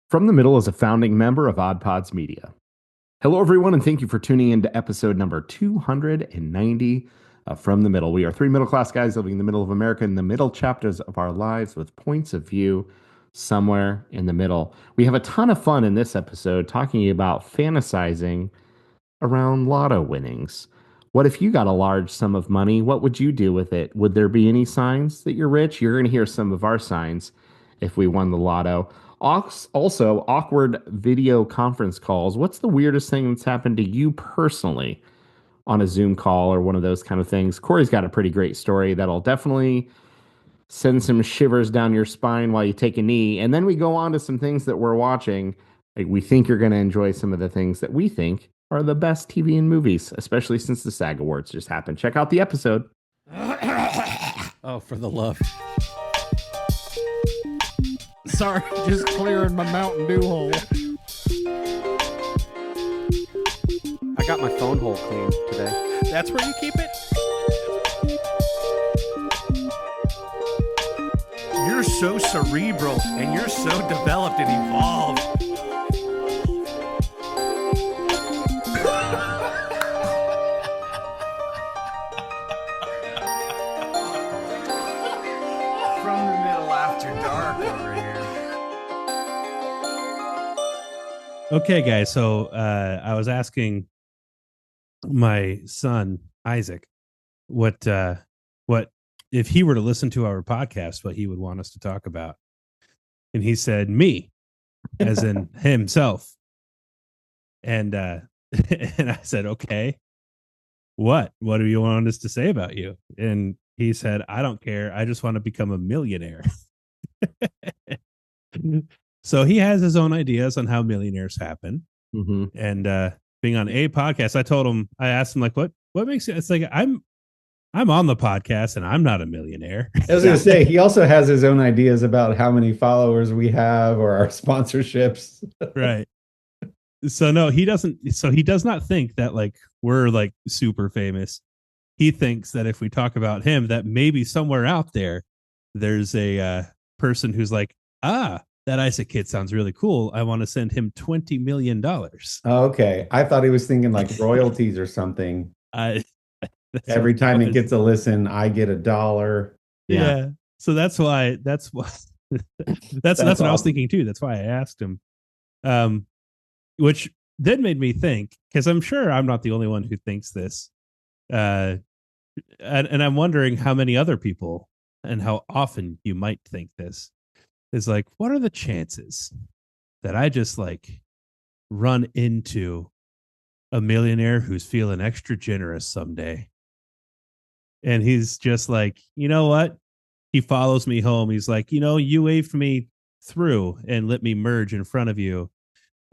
From the Middle is a founding member of Odd Pods Media. Hello, everyone, and thank you for tuning in to episode number 290 of From the Middle. We are three middle class guys living in the middle of America in the middle chapters of our lives with points of view somewhere in the middle. We have a ton of fun in this episode talking about fantasizing around lotto winnings. What if you got a large sum of money? What would you do with it? Would there be any signs that you're rich? You're going to hear some of our signs if we won the lotto. Also, awkward video conference calls. What's the weirdest thing that's happened to you personally on a Zoom call or one of those kind of things? Kory's got a pretty great story that'll definitely send some shivers down your spine while you take a knee. And then we go on to some things that we're watching. Like, we think you're going to enjoy some of the things that we think are the best TV and movies, especially since the SAG Awards just happened. Check out the episode. Oh, for the love. Sorry, just clearing my Mountain Dew hole. I got my phone hole cleaned today. That's where you keep it? You're so cerebral and you're so developed and evolved. From the Middle after dark over here. Okay, guys. So I was asking my son Isaac what if he were to listen to our podcast, what he would want us to talk about, and he said me, as in himself, and and I said, okay, what do you want us to say about you? And he said, I don't care. I just want to become a millionaire. So he has his own ideas on how millionaires happen. Mm-hmm. And being on a podcast, I asked him, like, what makes it? It's like, I'm on the podcast and I'm not a millionaire. I was going to say, he also has his own ideas about how many followers we have or our sponsorships. Right. So no, he doesn't. So he does not think that like we're like super famous. He thinks that if we talk about him, that maybe somewhere out there's a person who's like, that Isaac kid sounds really cool. I want to send him $20 million. Okay. I thought he was thinking like royalties or something. Every time he gets a listen, I get $1. Yeah. So that's what that's what I was thinking too. That's why I asked him. Which then made me think, because I'm sure I'm not the only one who thinks this. And I'm wondering how many other people and how often you might think this. Is like, what are the chances that I just like run into a millionaire who's feeling extra generous someday? And he's just like, you know what? He follows me home. He's like, you waved me through and let me merge in front of you.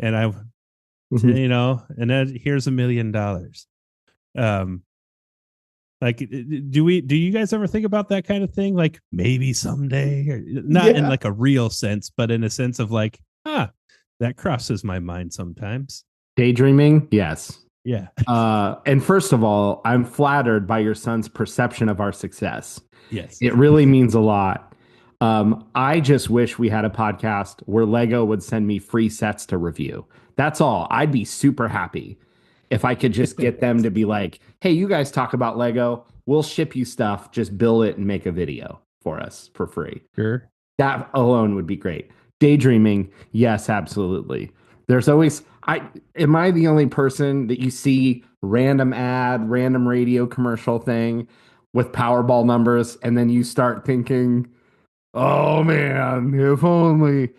And and then here's $1 million. Like, do you guys ever think about that kind of thing? Like maybe someday, or not in like a real sense, but in a sense of like, that crosses my mind sometimes. Daydreaming? Yes. Yeah. And first of all, I'm flattered by your son's perception of our success. Yes. It really means a lot. I just wish we had a podcast where Lego would send me free sets to review. That's all. I'd be super happy if I could just get them to be like, hey, you guys talk about Lego. We'll ship you stuff. Just build it and make a video for us for free. Sure. That alone would be great. Daydreaming. Yes, absolutely. There's always, am I the only person that you see random radio commercial thing with Powerball numbers, and then you start thinking, oh man, if only.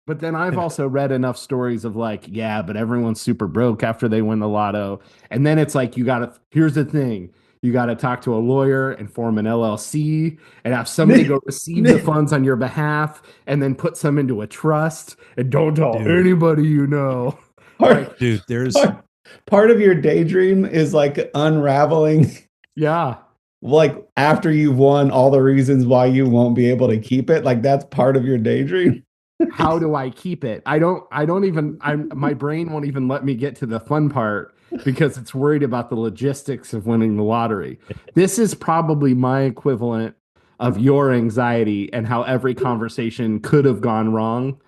But then I've also read enough stories of like, yeah, but everyone's super broke after they win the lotto. And then it's like, here's the thing. You got to talk to a lawyer and form an LLC and have somebody go receive the funds on your behalf and then put some into a trust and don't tell anybody you know. Dude, there's part of your daydream is like unraveling. Yeah. Like after you've won, all the reasons why you won't be able to keep it. Like that's part of your daydream. How do I keep it? My brain won't even let me get to the fun part because it's worried about the logistics of winning the lottery. This is probably my equivalent of your anxiety and how every conversation could have gone wrong.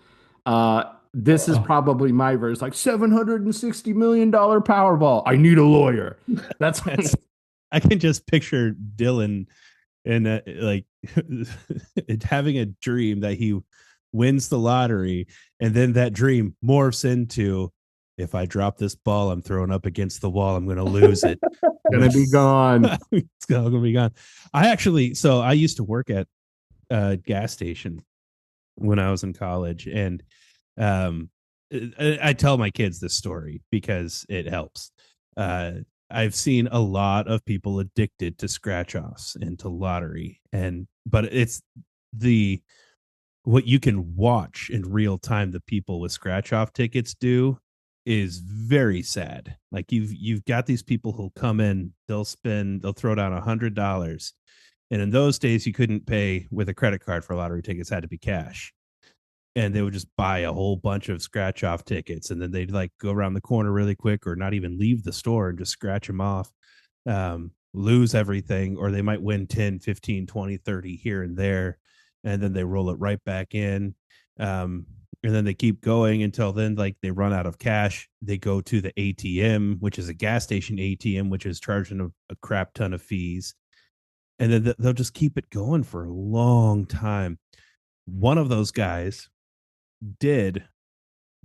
This is probably my verse, like $760 million Powerball. I need a lawyer. That's I can just picture Dylan and like having a dream that he wins the lottery, and then that dream morphs into, if I drop this ball, I'm thrown up against the wall, I'm going to lose it. gonna be gone. It's going to be gone. I used to work at a gas station when I was in college, and I tell my kids this story because it helps. I've seen a lot of people addicted to scratch offs and to lottery, but it's what you can watch in real time the people with scratch off tickets do is very sad. Like you've got these people who'll come in, they'll throw down $100, and in those days you couldn't pay with a credit card for lottery tickets, had to be cash. And they would just buy a whole bunch of scratch off tickets, and then they'd like go around the corner really quick or not even leave the store and just scratch them off, lose everything, or they might win 10, 15, 20, 30 here and there. And then they roll it right back in. And then they keep going until then, like they run out of cash. They go to the ATM, which is a gas station ATM, which is charging a crap ton of fees. And then they'll just keep it going for a long time. One of those guys did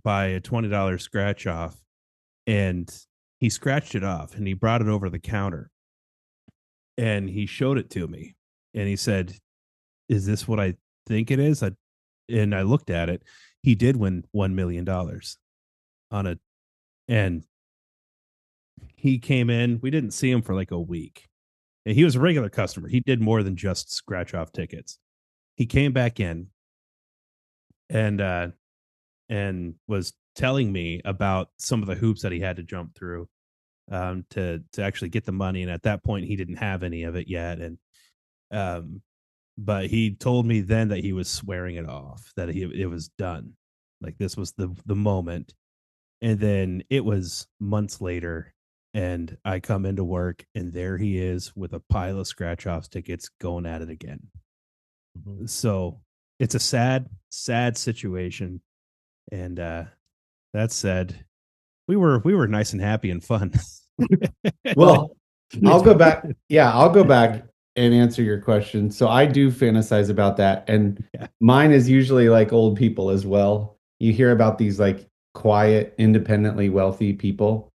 buy a $20 scratch off, and he scratched it off and he brought it over the counter and he showed it to me and he said, is this what I think it is? And I looked at it. He did win $1 million on it. And he came in, we didn't see him for like a week, and he was a regular customer. He did more than just scratch off tickets. He came back in and was telling me about some of the hoops that he had to jump through to actually get the money. And at that point, he didn't have any of it yet. And but he told me then that he was swearing it off, that it was done. Like this was the moment. And then it was months later, and I come into work, and there he is with a pile of scratch offs tickets going at it again. Mm-hmm. So it's a sad situation. And that said, we were nice and happy and fun. Well, I'll go back. Yeah, I'll go back and answer your question. So I do fantasize about that. And mine is usually like old people as well. You hear about these like quiet, independently wealthy people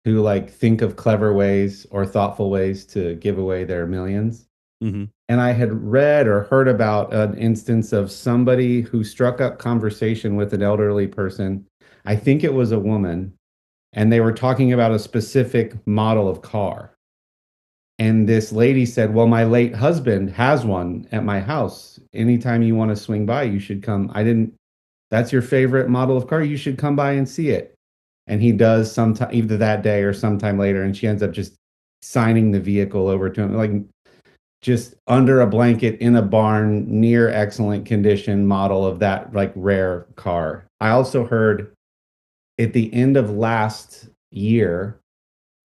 who like think of clever ways or thoughtful ways to give away their millions. Mm-hmm. And I had read or heard about an instance of somebody who struck up conversation with an elderly person. I think it was a woman, and they were talking about a specific model of car. And this lady said, well, my late husband has one at my house. Anytime you want to swing by, you should come. That's your favorite model of car. You should come by and see it. And he does sometime, either that day or sometime later. And she ends up just signing the vehicle over to him, like just under a blanket in a barn, near excellent condition model of that like rare car. I also heard at the end of last year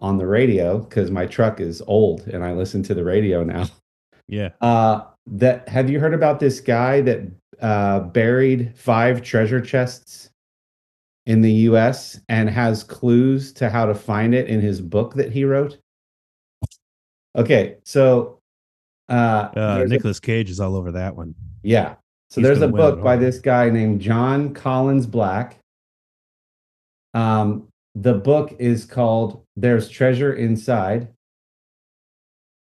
on the radio, because my truck is old and I listen to the radio now. Yeah. Have you heard about this guy that buried 5 treasure chests in the US and has clues to how to find it in his book that he wrote? Okay, so Nicolas Cage is all over that one. Yeah. So there's a book by this guy named John Collins Black. The book is called There's Treasure Inside.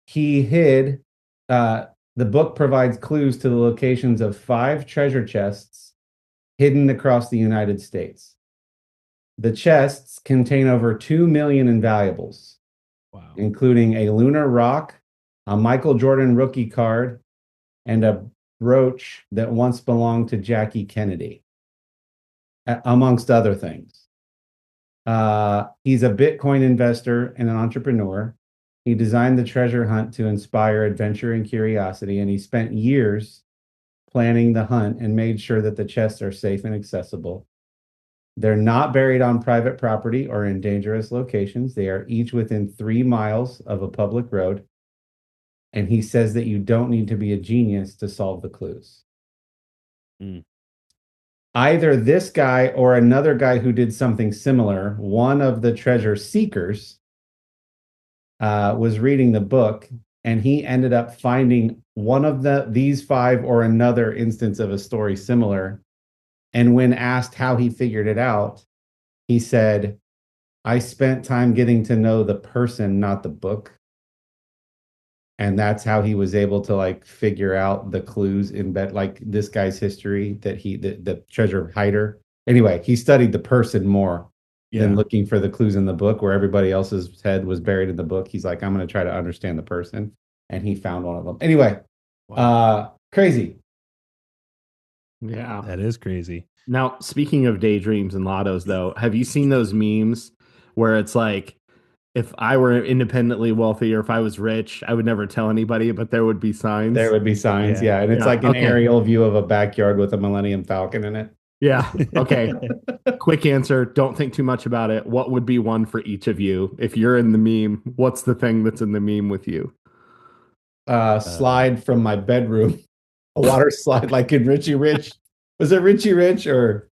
He hid, the book provides clues to the locations of 5 treasure chests hidden across the United States. The chests contain over 2 million in valuables, wow, including a lunar rock, a Michael Jordan rookie card, and a brooch that once belonged to Jackie Kennedy, amongst other things. He's a Bitcoin investor and an entrepreneur. He designed the treasure hunt to inspire adventure and curiosity, and he spent years planning the hunt and made sure that the chests are safe and accessible. They're not buried on private property or in dangerous locations. They are each within 3 miles of a public road. And he says that you don't need to be a genius to solve the clues. either this guy or another guy who did something similar, one of the treasure seekers, was reading the book, and he ended up finding one of these five or another instance of a story similar. And when asked how he figured it out, he said, "I spent time getting to know the person, not the book." And that's how he was able to like figure out the clues in like this guy's history, that the treasure hider. Anyway, he studied the person more than looking for the clues in the book, where everybody else's head was buried in the book. He's like, I'm going to try to understand the person. And he found one of them. Anyway, crazy. Yeah. That is crazy. Now, speaking of daydreams and lottos, though, have you seen those memes where it's like, if I were independently wealthy or if I was rich, I would never tell anybody, but there would be signs? There would be signs, yeah. And it's like an aerial view of a backyard with a Millennium Falcon in it. Yeah. Okay. Quick answer. Don't think too much about it. What would be one for each of you? If you're in the meme, what's the thing that's in the meme with you? Slide from my bedroom. A water slide like in Richie Rich. Was it Richie Rich or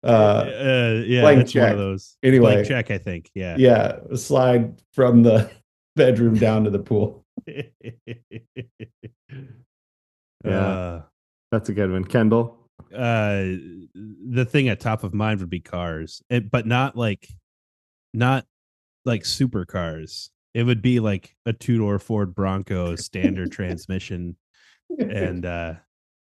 yeah, blank it's check? one of those. Anyway, blank check, I think. Yeah. Yeah, a slide from the bedroom down to the pool. Yeah. That's a good one. Kendall? The thing at top of mind would be cars, but not like supercars. It would be like a two-door Ford Bronco standard transmission, and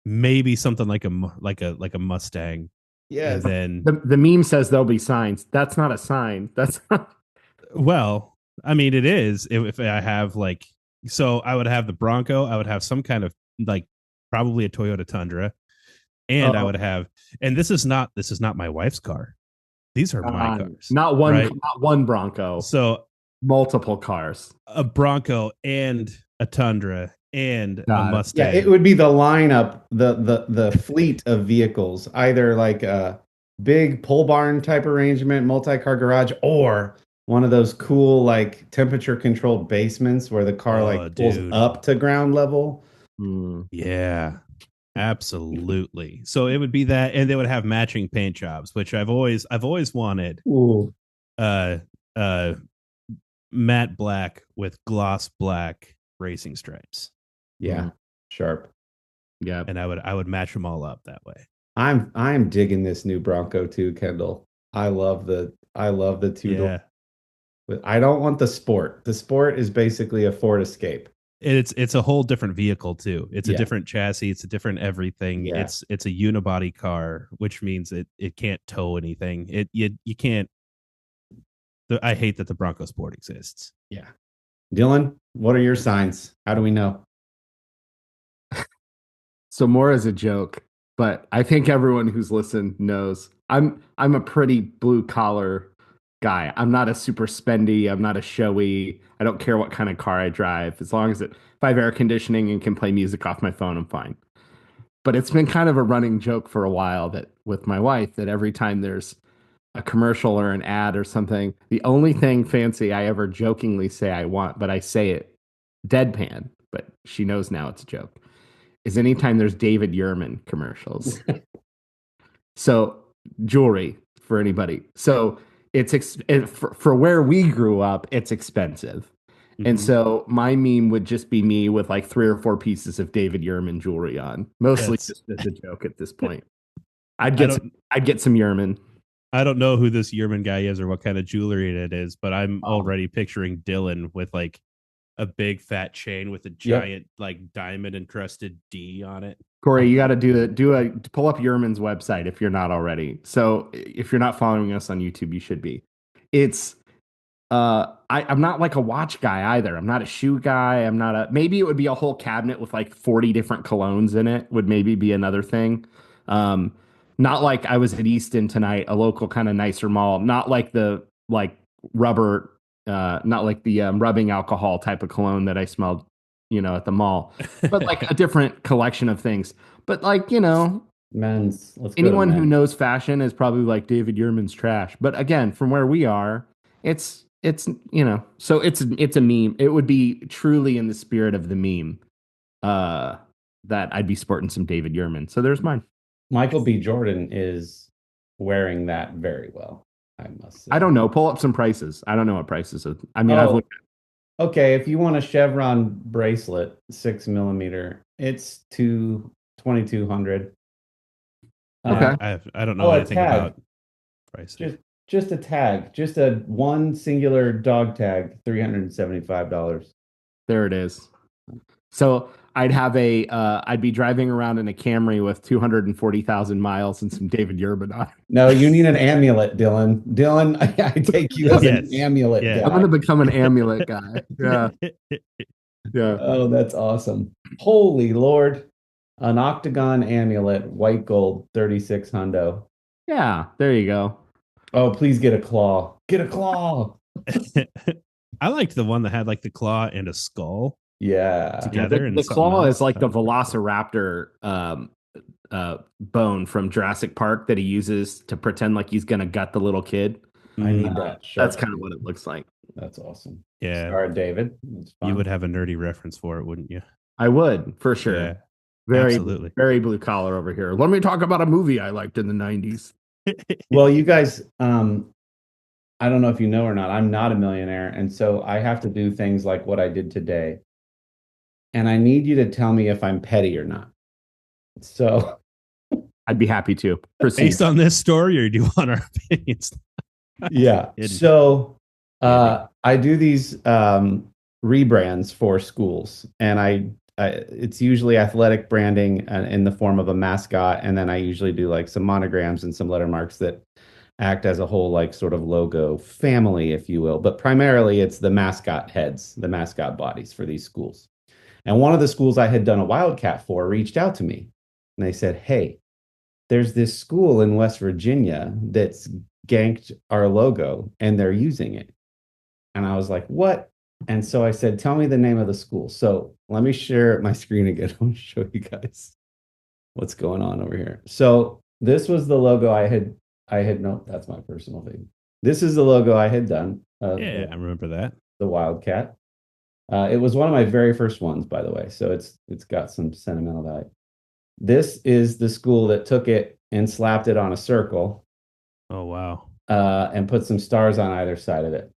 maybe something like a Mustang. Yeah. And then the meme says there'll be signs. That's not a sign. That's not... Well, I mean, it is. If I have so I would have the Bronco. I would have some kind of probably a Toyota Tundra. And I would have, and this is not my wife's car. These are my cars. Not one, right? Not one Bronco. So multiple cars. A Bronco and a Tundra and a Mustang. Yeah, it would be the lineup, the fleet of vehicles, either like a big pole barn type arrangement, multi-car garage, or one of those cool like temperature controlled basements where the car pulls up to ground level. Yeah. Absolutely. So it would be that, and they would have matching paint jobs, which I've always wanted. Ooh. Matte black with gloss black racing stripes. Yeah. Sharp. Yeah. And I would match them all up that way. I'm digging this new Bronco too, Kendall. I love the two-door. Yeah. But I don't want the Sport. The Sport is basically a Ford Escape. It's a whole different vehicle too. It's a different chassis. It's a different everything. Yeah. It's a unibody car, which means it can't tow anything. You can't. I hate that the Bronco Sport exists. Yeah. Dylan, what are your signs? How do we know? So more as a joke, but I think everyone who's listened knows I'm a pretty blue collar guy. I'm not a super spendy. I'm not a showy. I don't care what kind of car I drive. As long as if I have air conditioning and can play music off my phone, I'm fine. But it's been kind of a running joke for a while that with my wife that every time there's a commercial or an ad or something, the only thing fancy I ever jokingly say I want, but I say it deadpan, but she knows now it's a joke, is anytime there's David Yurman commercials. So jewelry for anybody. So for where we grew up, it's expensive. Mm-hmm. And so my meme would just be me with like 3 or 4 pieces of David Yurman jewelry on, mostly just as a joke at this point. I'd get some Yurman. I don't know who this Yurman guy is or what kind of jewelry it is, but I'm already picturing Dylan with like a big fat chain with a giant like diamond encrusted D on it. Kory, you got to pull up Yurman's website if you're not already. So if you're not following us on YouTube, you should be. It's I'm not like a watch guy either. I'm not a shoe guy. Maybe it would be a whole cabinet with like 40 different colognes in it would maybe be another thing. Not like I was at Easton tonight, a local kind of nicer mall. Not like the rubber, not like the rubbing alcohol type of cologne that I smelled, at the mall, but like a different collection of things. But men's. Anyone who knows fashion is probably like David Yurman's trash. But again, from where we are, it's so it's a meme. It would be truly in the spirit of the meme that I'd be sporting some David Yurman. So there's mine. Michael B. Jordan is wearing that very well, I must say. I don't know. Pull up some prices. I don't know what prices are. I mean, I've Oh, looked. okay. If you want a chevron bracelet, 6 millimeter, it's 2200. Okay. I don't know Oh, a anything tag. about pricing. Just a tag, just a one singular dog tag, $375. There it is. So I'd be driving around in a Camry with 240,000 miles and some David Yerban on it. No, you need an amulet, Dylan. Dylan, I take you as an Yes. amulet Yeah. I'm guy. going to become an amulet guy. Yeah. Yeah. Oh, that's awesome. Holy Lord. An octagon amulet, white gold, 36 hundo. Yeah. There you go. Oh, please get a claw. Get a claw. I liked the one that had like the claw and a skull Yeah. together. The and claw is like the something else. Velociraptor bone from Jurassic Park that he uses to pretend like he's going to gut the little kid. I need Mm, that. That's Sharp. kind of what it looks like. That's awesome. yeah. Sorry, David. It's fun. You would have a nerdy reference for it, wouldn't you? I would, for sure. Yeah. Very, Absolutely. very blue collar over here. Let me talk about a movie I liked in the 90s. Well, you guys, I don't know if you know or not, I'm not a millionaire. And so I have to do things like what I did today. And I need you to tell me if I'm petty or not. So, I'd be happy to proceed. Based on this story, or do you want our opinions? yeah. Kidding. So, I do these rebrands for schools, and it's usually athletic branding in the form of a mascot. And then I usually do like some monograms and some letter marks that act as a whole, like sort of logo family, if you will. But primarily it's the mascot heads, the mascot bodies for these schools. And one of the schools I had done a wildcat for reached out to me and they said, hey, there's this school in West Virginia that's ganked our logo and they're using it. And I was like, what? And so I said, tell me the name of the school. So let me share my screen again. I want to show you guys what's going on over here. So this was the logo no, that's my personal thing. This is the logo I had done. Yeah, I remember that. The Wildcat. It was one of my very first ones, by the way. So it's got some sentimental value. This is the school that took it and slapped it on a circle. Oh, wow. And put some stars on either side of it.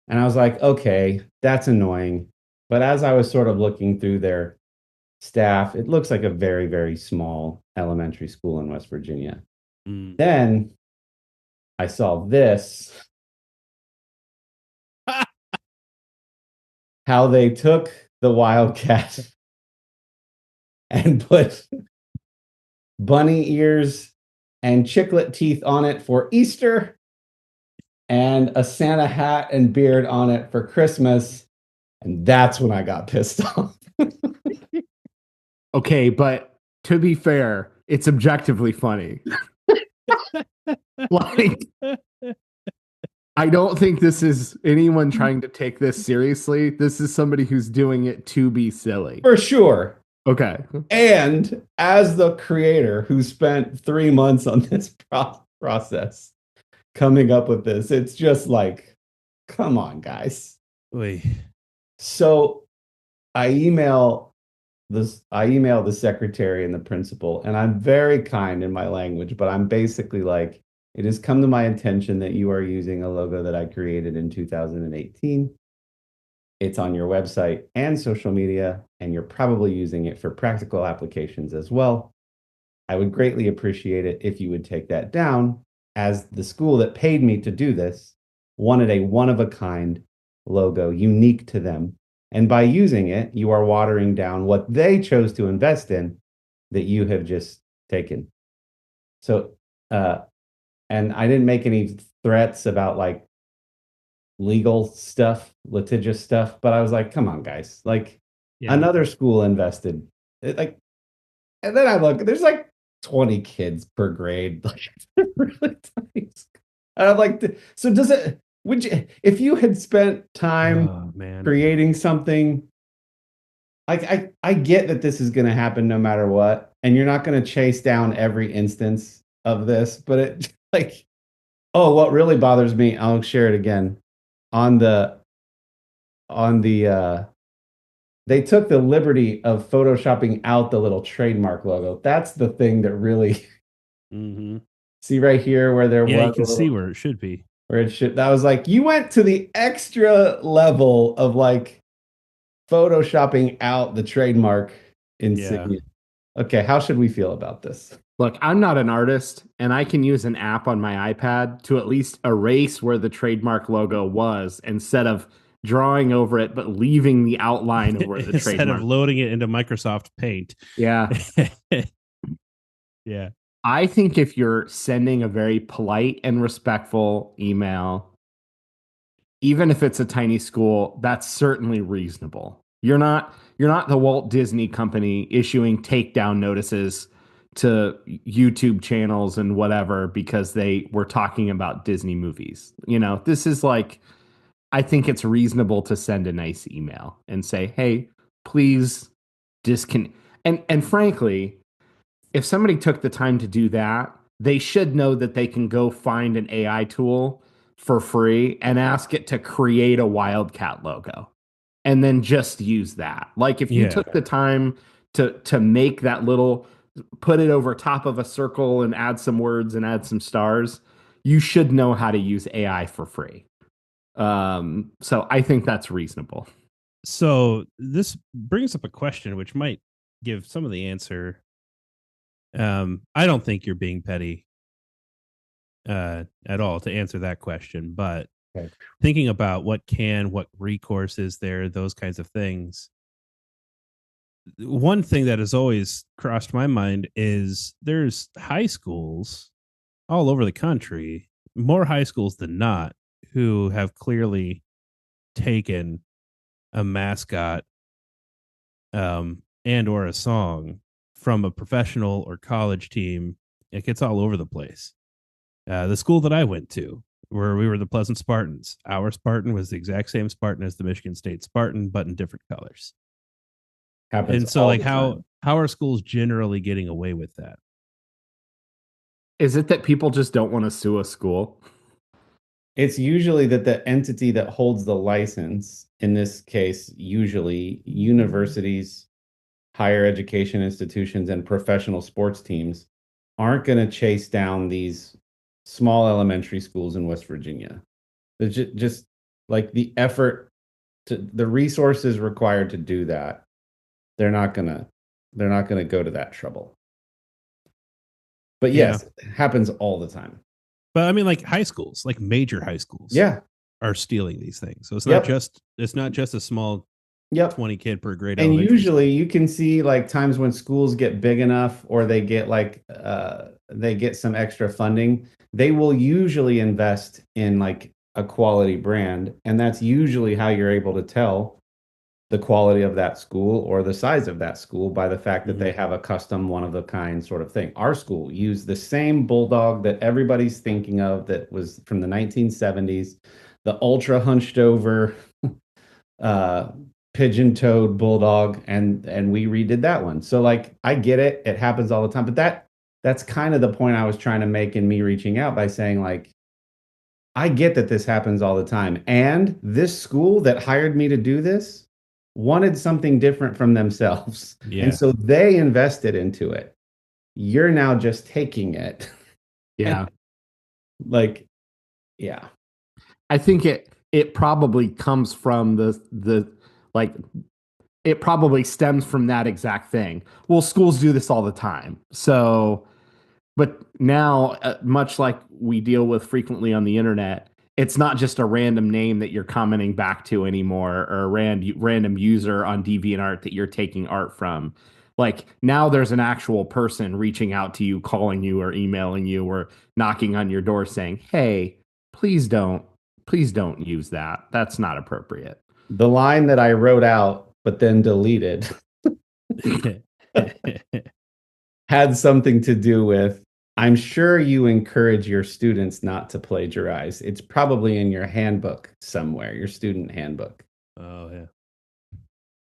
And I was like, okay, that's annoying. But as I was sort of looking through their staff, it looks like a very, very small elementary school in West Virginia. Mm. Then I saw this. How they took the Wildcat and put bunny ears and chiclet teeth on it for Easter and a Santa hat and beard on it for Christmas. And that's when I got pissed off. Okay, but to be fair, it's objectively funny. Like, I don't think this is anyone trying to take this seriously. This is somebody who's doing it to be silly. For sure. Okay. And as the creator who spent 3 months on this process coming up with this, it's just like, come on, guys. Oy. So I email the secretary and the principal, and I'm very kind in my language, but I'm basically like, it has come to my attention that you are using a logo that I created in 2018. It's on your website and social media, and you're probably using it for practical applications as well. I would greatly appreciate it if you would take that down, as the school that paid me to do this wanted a one-of-a-kind logo unique to them. And by using it, you are watering down what they chose to invest in that you have just taken. So, and I didn't make any threats about like legal stuff, litigious stuff, but I was like, come on, guys. Like, another school invested. Like, and then I look, there's like 20 kids per grade. Like, really tiny. And I'm like, so does it, would you, if you had spent time creating something, like I get that this is going to happen no matter what, and you're not going to chase down every instance of this, but it like, oh, what really bothers me, I'll share it again on the they took the liberty of photoshopping out the little trademark logo. That's the thing that really Mm-hmm. see right here where there Yeah, you was a can see little where it should be. where it should. That was like you went to the extra level of like photoshopping out the trademark Yeah. insignia. Okay, how should we feel about this? Look, I'm not an artist, and I can use an app on my iPad to at least erase where the trademark logo was instead of drawing over it, but leaving the outline of where the Instead of trademark. loading it into Microsoft Paint. Yeah. Yeah. I think if you're sending a very polite and respectful email, even if it's a tiny school, that's certainly reasonable. You're not the Walt Disney Company issuing takedown notices to YouTube channels and whatever because they were talking about Disney movies. This is like I think it's reasonable to send a nice email and say, "Hey, please disconnect." And frankly, if somebody took the time to do that, they should know that they can go find an AI tool for free and ask it to create a Wildcat logo and then just use that. Like if you Yeah. took the time to make that little put it over top of a circle and add some words and add some stars, you should know how to use AI for free. So I think that's reasonable. So this brings up a question which might give some of the answer. I don't think you're being petty at all to answer that question, but Okay. thinking about what recourse is there, those kinds of things. One thing that has always crossed my mind is there's high schools all over the country, more high schools than not, who have clearly taken a mascot and or a song from a professional or college team. It gets all over the place. The school that I went to, where we were the Pleasant Spartans, our Spartan was the exact same Spartan as the Michigan State Spartan, but in different colors. Happens And so, all like, the time. how are schools generally getting away with that? Is it that people just don't want to sue a school? It's usually that the entity that holds the license, in this case, usually universities, higher education institutions, and professional sports teams, aren't going to chase down these small elementary schools in West Virginia. There's just like the effort the resources required to do that. They're not gonna go to that trouble. But Yeah. yes, it happens all the time. But I mean, like high schools, like major high schools, Yeah. are stealing these things. So Yep. it's not just a small Yep. 20 kid per grade And elementary school. usually you can see like times when schools get big enough or they get they get some extra funding, they will usually invest in like a quality brand. And that's usually how you're able to tell the quality of that school or the size of that school by the fact that they have a custom one of a kind sort of thing. Our school used the same bulldog that everybody's thinking of that was from the 1970s, the ultra hunched over uh pigeon-toed bulldog, and we redid that one. So like I get it, it happens all the time, but that's kind of the point I was trying to make in me reaching out by saying like I get that this happens all the time. And this school that hired me to do this wanted something different from themselves. Yeah. And so they invested into it. You're now just taking it. Yeah. Like, yeah. I think it probably comes from the like it probably stems from that exact thing. Well, schools do this all the time. So, but now, much like we deal with frequently on the internet, it's not just a random name that you're commenting back to anymore or a random user on DeviantArt that you're taking art from. Like now there's an actual person reaching out to you, calling you or emailing you or knocking on your door saying, "Hey, please don't use that. That's not appropriate." The line that I wrote out but then deleted had something to do with I'm sure you encourage your students not to plagiarize. It's probably in your handbook somewhere, your student handbook. Oh yeah.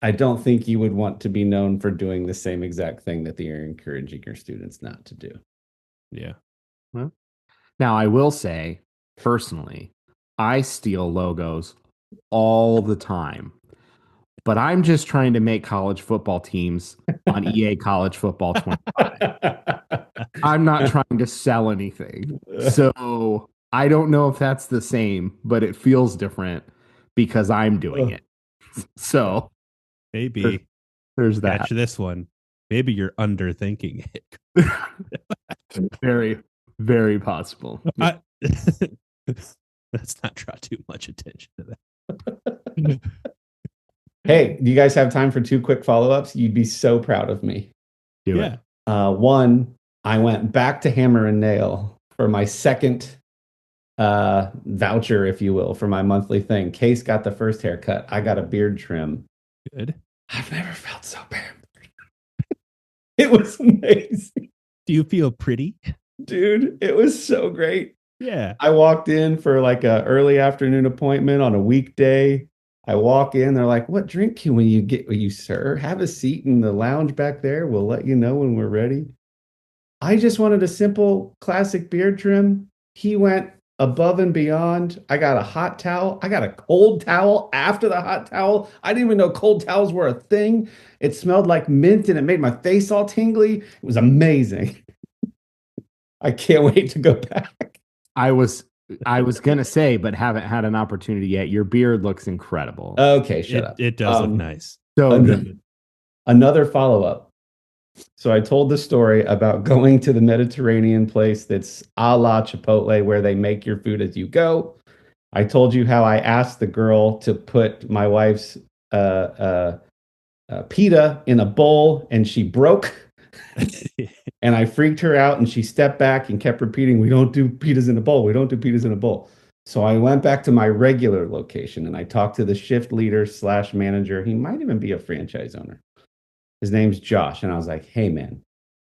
I don't think you would want to be known for doing the same exact thing that you're encouraging your students not to do. Yeah. Well, now I will say, personally, I steal logos all the time. but I'm just trying to make college football teams on EA College Football 25. I'm not trying to sell anything. So I don't know if that's the same, but it feels different because I'm doing it. So Maybe there's catch that. this one. Maybe you're underthinking it. Very, very possible. Let's not draw too much attention to that. Hey, do you guys have time for 2 quick follow-ups? You'd be so proud of me. Do Yeah. it. One, I went back to Hammer and Nail for my second voucher, if you will, for my monthly thing. Case got the first haircut. I got a beard trim. Good. I've never felt so bad. It was amazing. Do you feel pretty? Dude, it was so great. Yeah. I walked in for like a early afternoon appointment on a weekday. I walk in, they're like, "What drink can you get? You, sir, have a seat in the lounge back there. We'll let you know when we're ready." I just wanted a simple classic beard trim. He went above and beyond. I got a hot towel. I got a cold towel after the hot towel. I didn't even know cold towels were a thing. It smelled like mint and it made my face all tingly. It was amazing. I can't wait to go back. I was gonna say, but haven't had an opportunity yet. Your beard looks incredible. Okay, shut up. It does look nice. So good. Another follow-up. So I told the story about going to the Mediterranean place that's a la Chipotle, where they make your food as you go. I told you how I asked the girl to put my wife's pita in a bowl and she broke. And I freaked her out and she stepped back and kept repeating, "We don't do pitas in a bowl. We don't do pitas in a bowl." So I went back to my regular location and I talked to the shift leader / manager. He might even be a franchise owner. His name's Josh. And I was like, "Hey, man,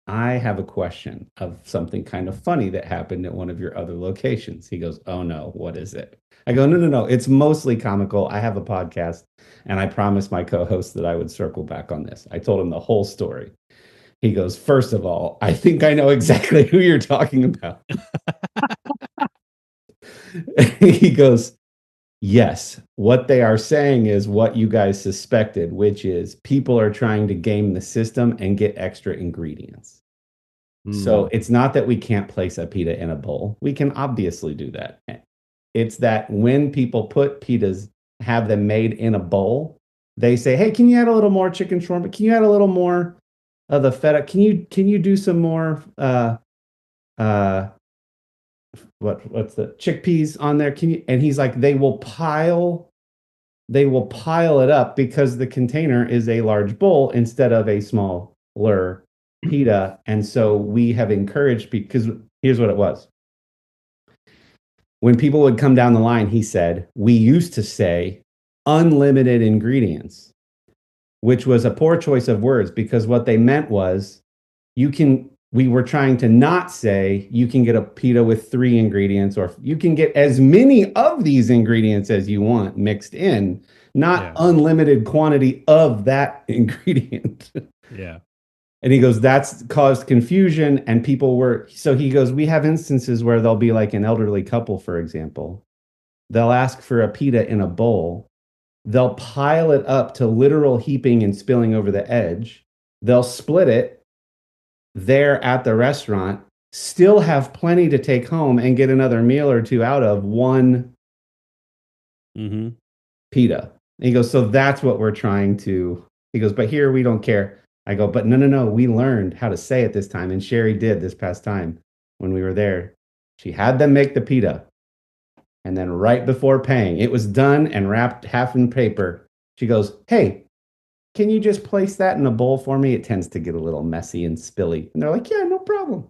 I have a question of something kind of funny that happened at one of your other locations." He goes, "Oh, no, what is it?" I go, No. It's mostly comical. I have a podcast and I promised my co-host that I would circle back on this. I told him the whole story. He goes, "First of all, I think I know exactly who you're talking about." He goes, "Yes, what they are saying is what you guys suspected, which is people are trying to game the system and get extra ingredients. So it's not that we can't place a pita in a bowl. We can obviously do that. It's that when people put pitas, have them made in a bowl, they say, 'Hey, can you add a little more chicken shawarma? Can you add a little more of the feta? Can you do some more what's the chickpeas on there? Can you?" And he's like, they will pile it up because the container is a large bowl instead of a smaller pita. And so we have encouraged, because here's what it was. When people would come down the line, he said, we used to say unlimited ingredients, which was a poor choice of words, because what they meant was we were trying to not say you can get a pita with 3 ingredients, or you can get as many of these ingredients as you want mixed in, not unlimited quantity of that ingredient. Yeah. And he goes, that's caused confusion. And so he goes, we have instances where there'll be like an elderly couple, for example. They'll ask for a pita in a bowl. They'll pile it up to literal heaping and spilling over the edge. They'll split it there at the restaurant, still have plenty to take home and get another meal or two out of one pita. And he goes, so that's what we're trying to, he goes, but here we don't care. I go, but no, we learned how to say it this time. And Sherry did this past time when we were there. She had them make the pita. And then right before paying, it was done and wrapped half in paper. She goes, hey, can you just place that in a bowl for me? It tends to get a little messy and spilly. And they're like, yeah, no problem.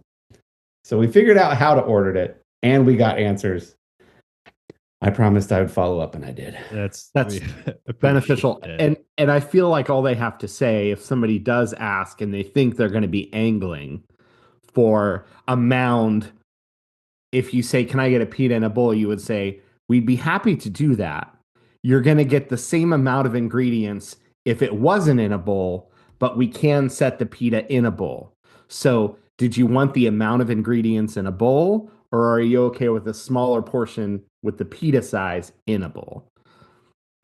So we figured out how to order it, and we got answers. I promised I would follow up, and I did. That's beneficial. And I feel like all they have to say, if somebody does ask and they think they're going to be angling for a mound, if you say, can I get a pita in a bowl? You would say, we'd be happy to do that. You're going to get the same amount of ingredients if it wasn't in a bowl, but we can set the pita in a bowl. So did you want the amount of ingredients in a bowl, or are you okay with a smaller portion with the pita size in a bowl?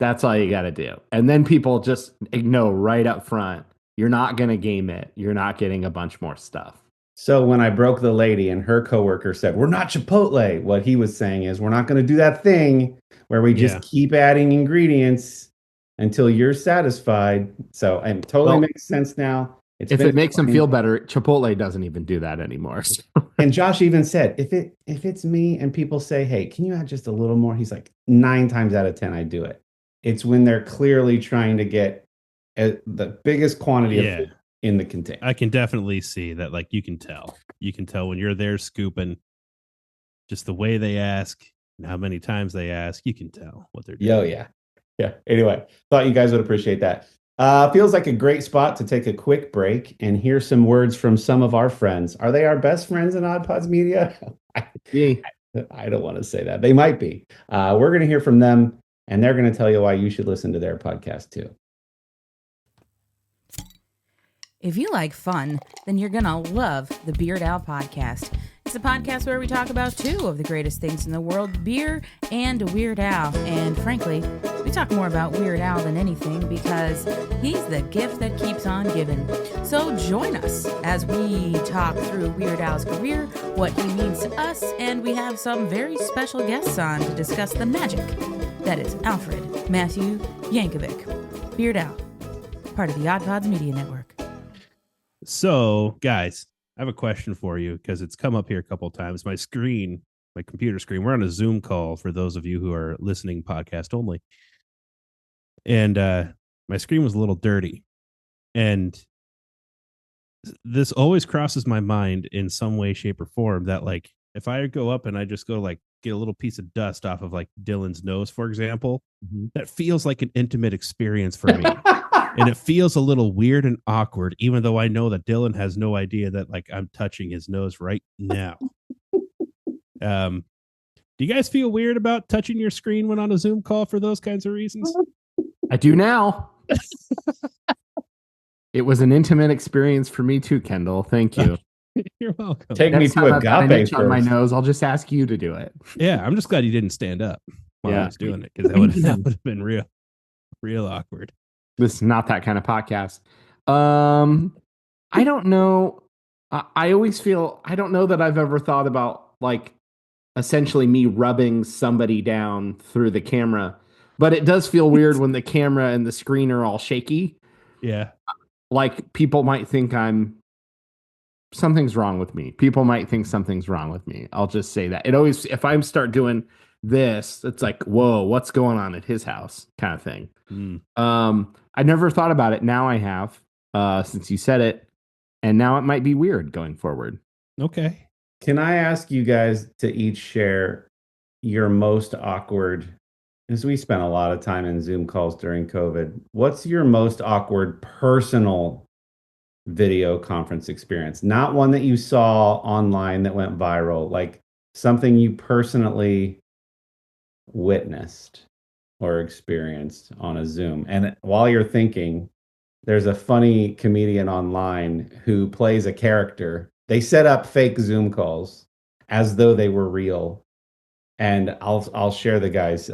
That's all you got to do. And then people just know right up front, you're not going to game it. You're not getting a bunch more stuff. So when I broke the lady and her coworker said, "We're not Chipotle," what he was saying is, we're not going to do that thing where we just keep adding ingredients until you're satisfied. So it totally makes sense now. If it makes them feel better, Chipotle doesn't even do that anymore. And Josh even said, if it's me and people say, "Hey, can you add just a little more?" He's like, 9 times out of 10, I do it. It's when they're clearly trying to get the biggest quantity of food in the container. I can definitely see that. Like, you can tell when you're there scooping, just the way they ask and how many times they ask, you can tell what they're doing. Yeah. Anyway, thought you guys would appreciate that. Feels like a great spot to take a quick break and hear some words from some of our friends. Are they our best friends in Odd Pods Media? I don't want to say that. They might be. We're going to hear from them, and they're going to tell you why you should listen to their podcast too. If you like fun, then you're going to love the Beard Owl podcast. It's a podcast where we talk about 2 of the greatest things in the world, beer and Weird Al. And frankly, we talk more about Weird Al than anything because he's the gift that keeps on giving. So join us as we talk through Weird Al's career, what he means to us, and we have some very special guests on to discuss the magic that is Alfred Matthew Yankovic. Beard Al, part of the Odd Pods Media Network. So, guys, I have a question for you because it's come up here a couple of times. My computer screen, we're on a Zoom call for those of you who are listening podcast only. And my screen was a little dirty. And this always crosses my mind in some way, shape, or form that, like, if I go up and I just go like get a little piece of dust off of like Dylan's nose, for example, that feels like an intimate experience for me. And it feels a little weird and awkward, even though I know that Dylan has no idea that like I'm touching his nose right now. Do you guys feel weird about touching your screen when on a Zoom call for those kinds of reasons? I do now. It was an intimate experience for me too, Kendall. Thank you. You're welcome. Take me to Agape on my nose. I'll just ask you to do it. Yeah, I'm just glad you didn't stand up while I was doing it, because that would have been real awkward. This is not that kind of podcast. I don't know. I always feel, I don't know that I've ever thought about like essentially me rubbing somebody down through the camera, but it does feel weird when the camera and the screen are all shaky. Yeah. Like people might think something's wrong with me. People might think something's wrong with me. I'll just say that. It always, if I start doing this, it's like, whoa, what's going on at his house kind of thing. I never thought about it. Now I have, since you said it, and now it might be weird going forward. Okay. Can I ask you guys to each share your most awkward, as we spent a lot of time in Zoom calls during COVID, what's your most awkward personal video conference experience? Not one that you saw online that went viral, like something you personally witnessed or experienced on a Zoom. And while you're thinking, there's a funny comedian online who plays a character. They set up fake Zoom calls as though they were real. And I'll share the guy's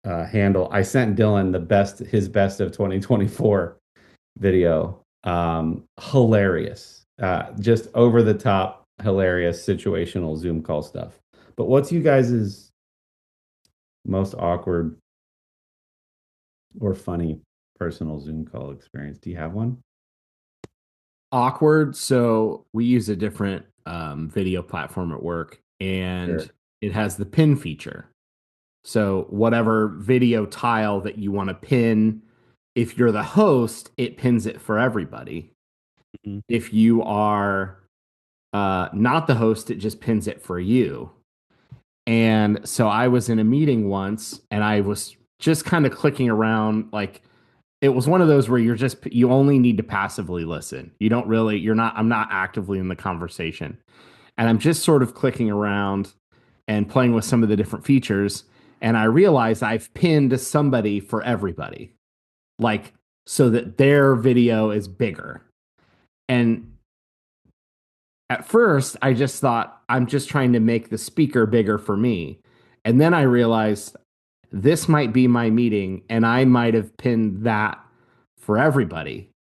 handle. I sent Dylan his best of 2024 video. Hilarious. Just over the top, hilarious situational Zoom call stuff. But what's you guys' most awkward or funny personal Zoom call experience? Do you have one? Awkward. So we use a different video platform at work, and it has the pin feature. So whatever video tile that you want to pin, if you're the host, it pins it for everybody. Mm-hmm. If you are not the host, it just pins it for you. And so I was in a meeting once, and I was just kind of clicking around. Like, it was one of those where you only need to passively listen. I'm not actively in the conversation. And I'm just sort of clicking around and playing with some of the different features. And I realized I've pinned somebody for everybody, like, so that their video is bigger. And at first, I just thought I'm just trying to make the speaker bigger for me. And then I realized this might be my meeting, and I might have pinned that for everybody.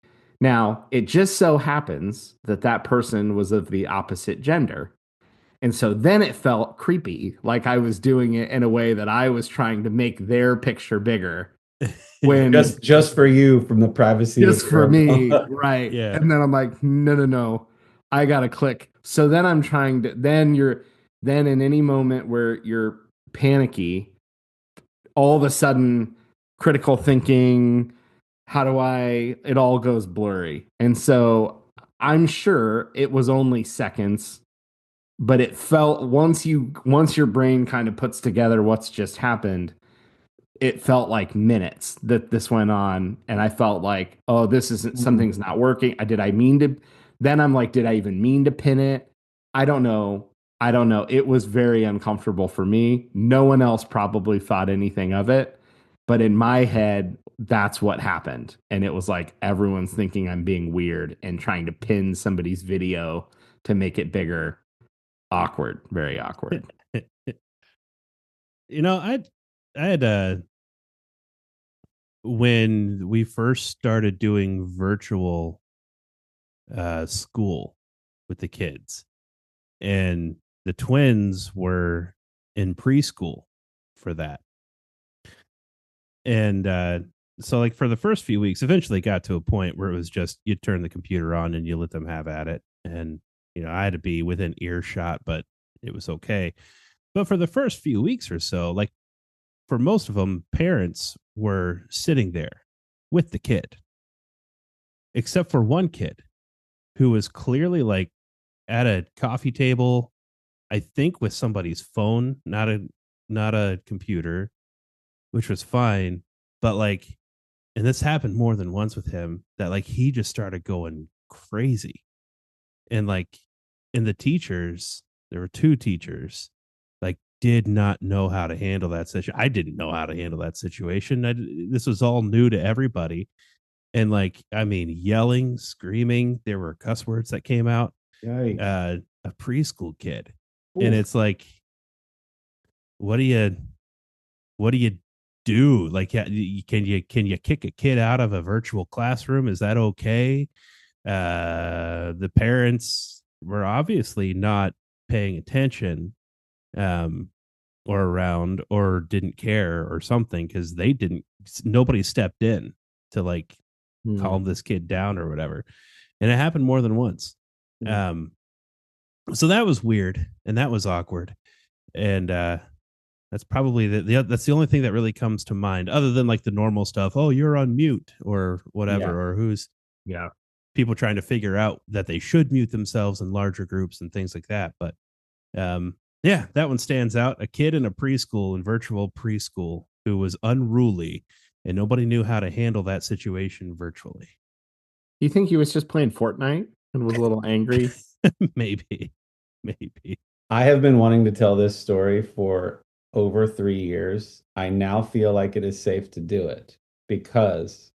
Now, it just so happens that that person was of the opposite gender. And so then it felt creepy, like I was doing it in a way that I was trying to make their picture bigger. When just for you from the privacy just of for your me, own. right? Yeah. And then I'm like, no, I gotta click. So then I'm trying to. Then in any moment where you're panicky, all of a sudden, critical thinking. How do I? It all goes blurry, and so I'm sure it was only seconds, but it felt once your brain kind of puts together what's just happened, it felt like minutes that this went on, and I felt like, oh, this isn't, something's not working. Did I mean to? Then I'm like, did I even mean to pin it? I don't know. It was very uncomfortable for me. No one else probably thought anything of it, but in my head, that's what happened, and it was like everyone's thinking I'm being weird and trying to pin somebody's video to make it bigger. Awkward, very awkward. I had when we first started doing virtual school with the kids, and the twins were in preschool for that. And so like for the first few weeks, eventually got to a point where it was just you turn the computer on and you let them have at it. And I had to be within earshot, but it was okay. But for the first few weeks or so, like for most of them, parents were sitting there with the kid, except for one kid who was clearly like at a coffee table, I think with somebody's phone, not a computer, which was fine. But like, and this happened more than once with him, that like he just started going crazy. And like, in the teachers, there were two teachers, like did not know how to handle that situation. I didn't know how to handle that situation. This was all new to everybody. And like, I mean, yelling, screaming, there were cuss words that came out. A preschool kid. Oof. And it's like, what do you do? Like, can you kick a kid out of a virtual classroom? Is that okay? The parents were obviously not paying attention, or around, or didn't care or something, because nobody stepped in to like calm this kid down or whatever. And it happened more than once. So that was weird and that was awkward. And that's probably that's the only thing that really comes to mind, other than like the normal stuff. Oh, you're on mute or whatever, or who's people trying to figure out that they should mute themselves in larger groups and things like that. But that one stands out. A kid in a preschool, in virtual preschool, who was unruly, and nobody knew how to handle that situation virtually. You think he was just playing Fortnite and was a little angry? Maybe. I have been wanting to tell this story for over 3 years. I now feel like it is safe to do it because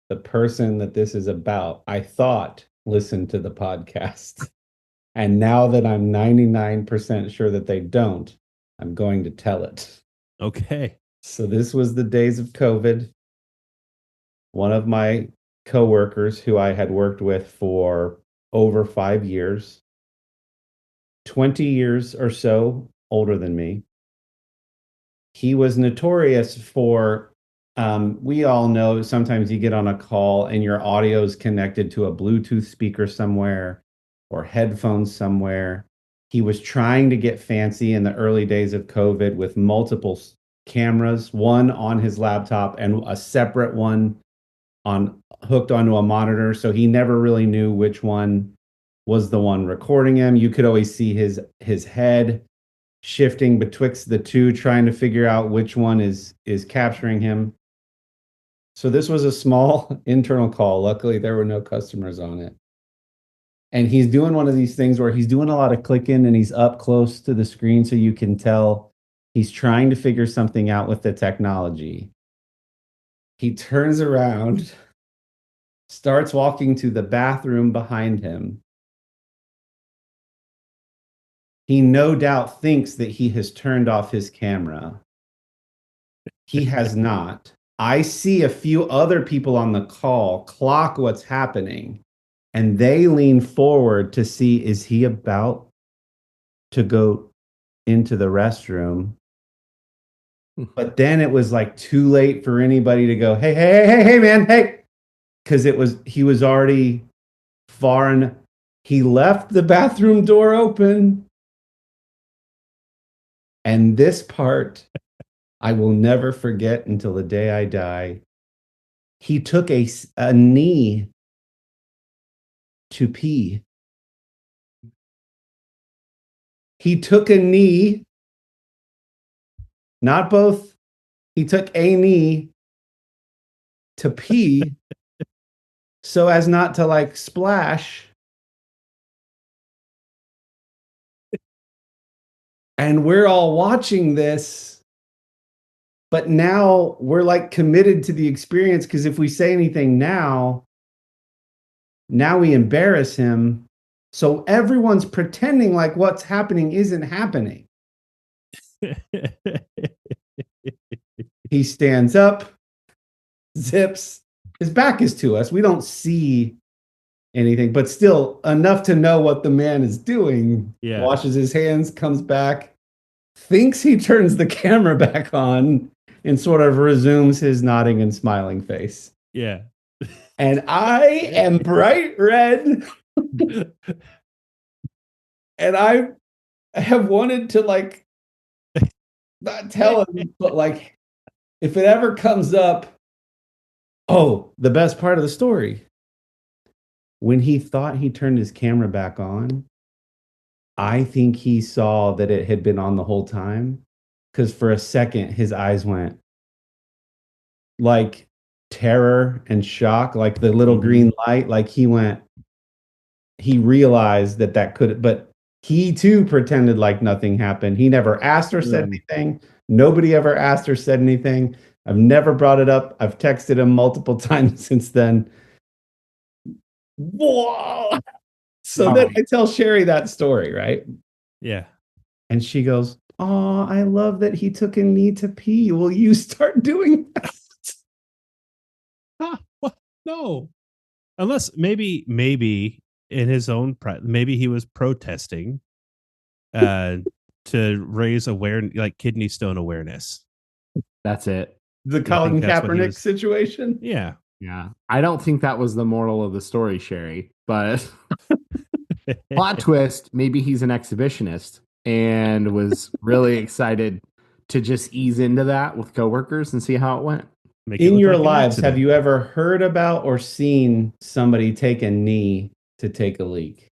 the person that this is about, I thought, listened to the podcast. And now that I'm 99% sure that they don't, I'm going to tell it. Okay. So this was the days of COVID. One of my coworkers who I had worked with for over 5 years, 20 years or so older than me. He was notorious for, we all know sometimes you get on a call and your audio is connected to a Bluetooth speaker somewhere or headphones somewhere. He was trying to get fancy in the early days of COVID with multiple cameras, one on his laptop and a separate one hooked onto a monitor. So he never really knew which one was the one recording him. You could always see his head shifting betwixt the two, trying to figure out which one is capturing him. So this was a small internal call. Luckily, there were no customers on it. And he's doing one of these things where he's doing a lot of clicking and he's up close to the screen so you can tell he's trying to figure something out with the technology. He turns around, starts walking to the bathroom behind him. He no doubt thinks that he has turned off his camera. He has not. I see a few other people on the call clock what's happening, and they lean forward to see, is he about to go into the restroom? But then it was like too late for anybody to go, hey, man, hey. Because he was already far and he left the bathroom door open. And this part I will never forget until the day I die. He took a knee to pee. He took a knee, not both. He took a knee to pee so as not to like splash. And we're all watching this, but now we're like committed to the experience, because if we say anything now we embarrass him. So everyone's pretending like what's happening isn't happening. He stands up, zips, his back is to us. We don't see anything, but still enough to know what the man is doing. Yeah. Washes his hands, comes back, thinks he turns the camera back on, and sort of resumes his nodding and smiling face. Yeah. And I am bright red. And I have wanted to like not tell him, but like if it ever comes up, the best part of the story. When he thought he turned his camera back on, I think he saw that it had been on the whole time, because for a second his eyes went like terror and shock, like the little green light, like he realized that could, but he too pretended like nothing happened. He never asked or said anything. Nobody ever asked or said anything. I've never brought it up. I've texted him multiple times since then. Whoa. So then I tell Sherry that story, right? Yeah. And she goes, "Oh, I love that he took a knee to pee. Will you start doing that?" What? No. Unless maybe in his own maybe he was protesting to raise like kidney stone awareness. That's it. The Colin Kaepernick situation? Yeah. Yeah. I don't think that was the moral of the story, Sherry, but plot twist, maybe he's an exhibitionist and was really excited to just ease into that with coworkers and see how it went. In your lives, have you ever heard about or seen somebody take a knee to take a leak?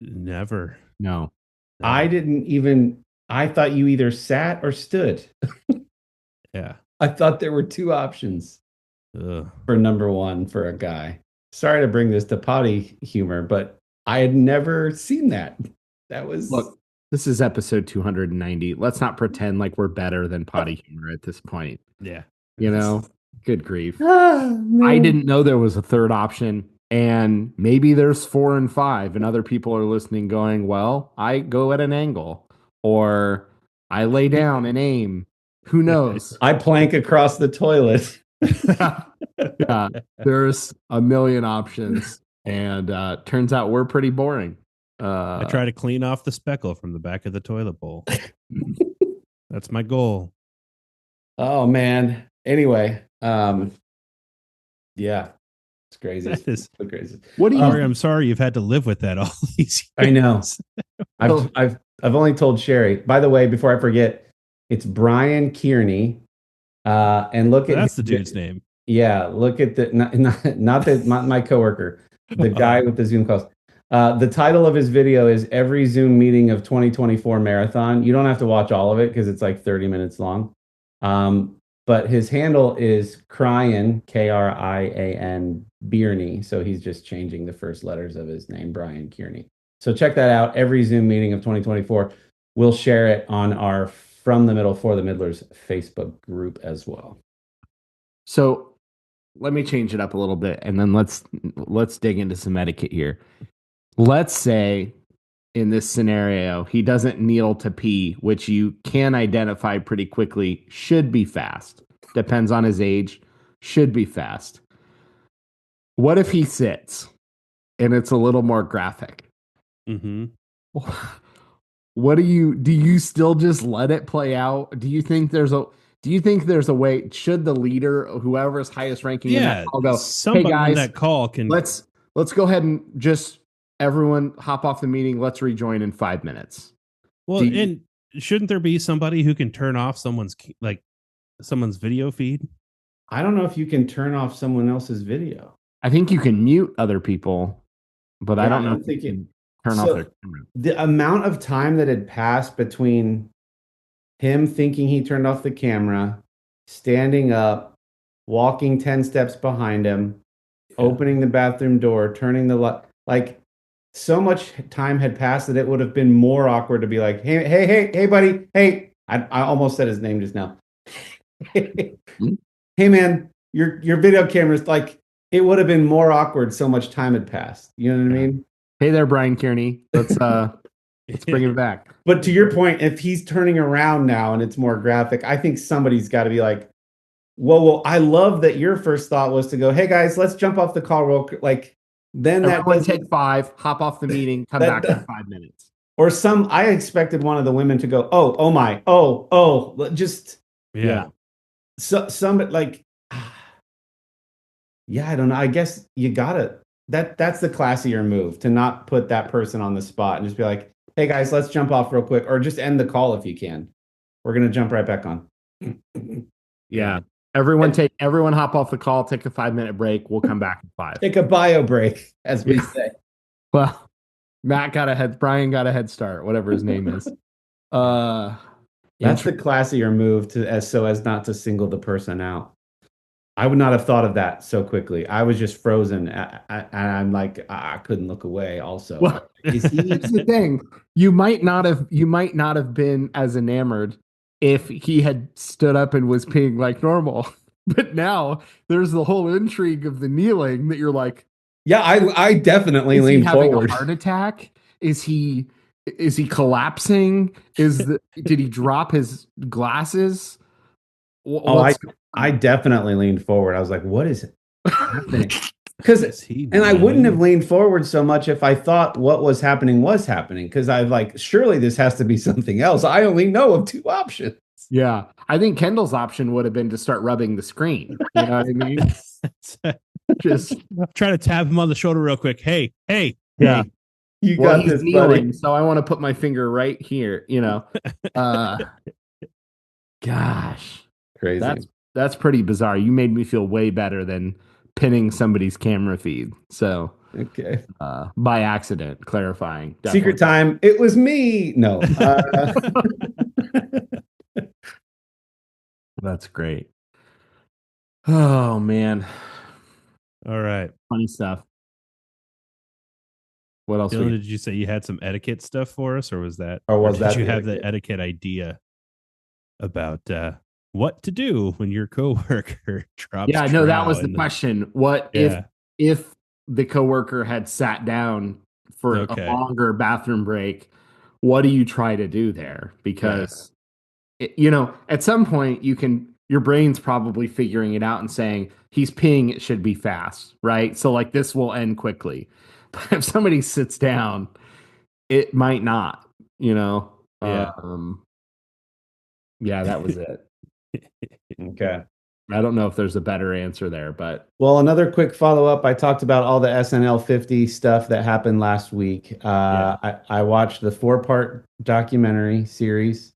Never. No. I didn't even. I thought you either sat or stood. Yeah. I thought there were two options for number one for a guy. Sorry to bring this to potty humor, but I had never seen that. That was... Look, this is episode 290. Let's not pretend like we're better than potty humor at this point. Yeah. You know, good grief. I didn't know there was a third option, and maybe there's 4 and 5, and other people are listening going, well, I go at an angle, or I lay down and aim. Who knows? I plank across the toilet. Yeah, there's a million options, and turns out we're pretty boring. I try to clean off the speckle from the back of the toilet bowl. That's my goal. Oh man. Anyway, yeah, it's crazy. That is so crazy. What do you? I'm sorry you've had to live with that all these years. I know. I've only told Sherry. By the way, before I forget, it's Brian Kearney. And look at that's the dude's name. Yeah, look at the not my coworker, the guy with the Zoom calls. The title of his video is "Every Zoom Meeting of 2024 Marathon." You don't have to watch all of it because it's like 30 minutes long. But his handle is Krian, Krian Bierney. So he's just changing the first letters of his name, Brian Kearney. So check that out. Every Zoom meeting of 2024. We'll share it on our From the Middle for the Middlers Facebook group as well. So let me change it up a little bit, and then let's dig into some etiquette here. Let's say in this scenario, he doesn't kneel to pee, which you can identify pretty quickly, should be fast. Depends on his age, should be fast. What if he sits and it's a little more graphic? Mm-hmm. What do you still just let it play out? Do you think there's a way, should the leader, whoever's highest ranking in that call, go, somebody hey guys, in that call can let's go ahead and just everyone hop off the meeting, let's rejoin in 5 minutes. Well, and shouldn't there be somebody who can turn off someone's video feed? I don't know if you can turn off someone else's video. I think you can mute other people, but I don't know if you can turn off their camera. The amount of time that had passed between him thinking he turned off the camera, standing up, walking 10 steps behind him, opening the bathroom door, turning the light, like so much time had passed that it would have been more awkward to be like, hey, buddy, hey, I almost said his name just now. Hey man, your video camera's like, it would have been more awkward. So much time had passed. You know what I mean? Hey there, Brian Kearney. Let's bring it back. But to your point, if he's turning around now and it's more graphic, I think somebody's got to be like, whoa, I love that your first thought was to go, hey guys, let's jump off the call real quick. Like, then that would take 5, hop off the meeting, come back in 5 minutes. Or I expected one of the women to go, oh my, just So some like, yeah, I don't know. I guess you gotta. That's the classier move, to not put that person on the spot and just be like, hey guys, let's jump off real quick, or just end the call if you can. We're gonna jump right back on. Yeah. Everyone hop off the call, take a 5-minute break. We'll come back in 5. Take a bio break, as we say. Well, Brian got a head start, whatever his name is. That's the classier move so as not to single the person out. I would not have thought of that so quickly. I was just frozen, and I'm like, I couldn't look away. Also, well, here's the thing: you might not have been as enamored if he had stood up and was peeing like normal. But now there's the whole intrigue of the kneeling that you're like, yeah, I definitely leaned forward. A heart attack? Is he collapsing? Did he drop his glasses? I definitely leaned forward. I was like, what is happening? I wouldn't have leaned forward so much if I thought what was happening was happening. Because I'm like, surely this has to be something else. I only know of 2 options. Yeah. I think Kendall's option would have been to start rubbing the screen. You know what I mean? Just try to tap him on the shoulder real quick. Hey. Yeah. You got this, kneeling, buddy. So I want to put my finger right here, you know. Gosh. Crazy. That's pretty bizarre. You made me feel way better than pinning somebody's camera feed. So okay. By accident, clarifying. Definitely. Secret time. It was me. No. That's great. Oh man. All right. Funny stuff. What else? Dylan, did you say you had some etiquette stuff for us, or was that? Did you have the etiquette idea about what to do when your coworker drops? Yeah, no, that was the question. What if the coworker had sat down for a longer bathroom break? What do you try to do there? Because at some point your brain's probably figuring it out and saying he's peeing, it should be fast, right? So like this will end quickly. But if somebody sits down, it might not, Yeah, that was it. Okay. I don't know if there's a better answer there, but. Well, another quick follow-up. I talked about all the SNL 50 stuff that happened last week. I watched the 4-part documentary series.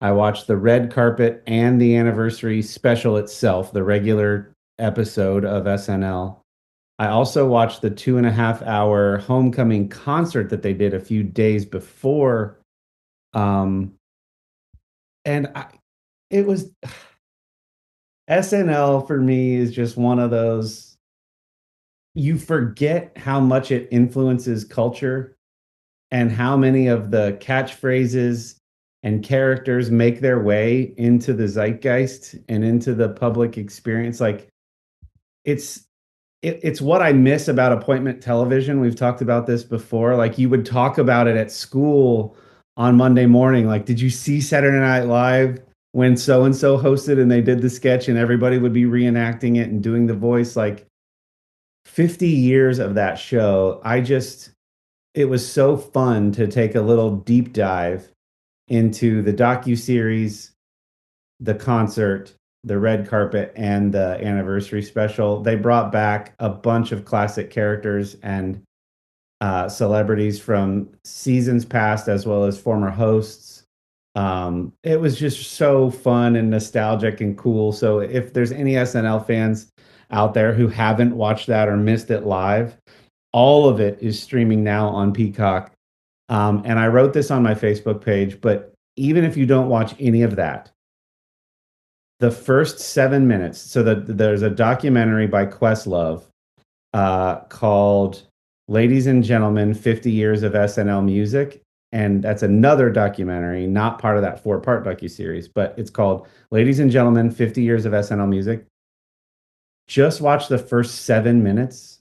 I watched the red carpet and the anniversary special itself, the regular episode of SNL. I also watched the 2.5-hour homecoming concert that they did a few days before. It was SNL for me is just one of those, you forget how much it influences culture and how many of the catchphrases and characters make their way into the zeitgeist and into the public experience. Like it's what I miss about appointment television. We've talked about this before. Like you would talk about it at school on Monday morning. Like, did you see Saturday Night Live when so and so hosted and they did the sketch and everybody would be reenacting it and doing the voice? Like 50 years of that show. It was so fun to take a little deep dive into the docuseries, the concert, the red carpet, and the anniversary special. They brought back a bunch of classic characters and celebrities from seasons past, as well as former hosts. It was just so fun and nostalgic and cool. So if there's any SNL fans out there who haven't watched that or missed it live, all of it is streaming now on Peacock. And I wrote this on my Facebook page, but even if you don't watch any of that, the first 7 minutes. So there's a documentary by Questlove called "Ladies and Gentlemen: 50 Years of SNL Music," and that's another documentary, not part of that 4-part docuseries, but it's called "Ladies and Gentlemen: 50 Years of SNL Music." Just watch the first 7 minutes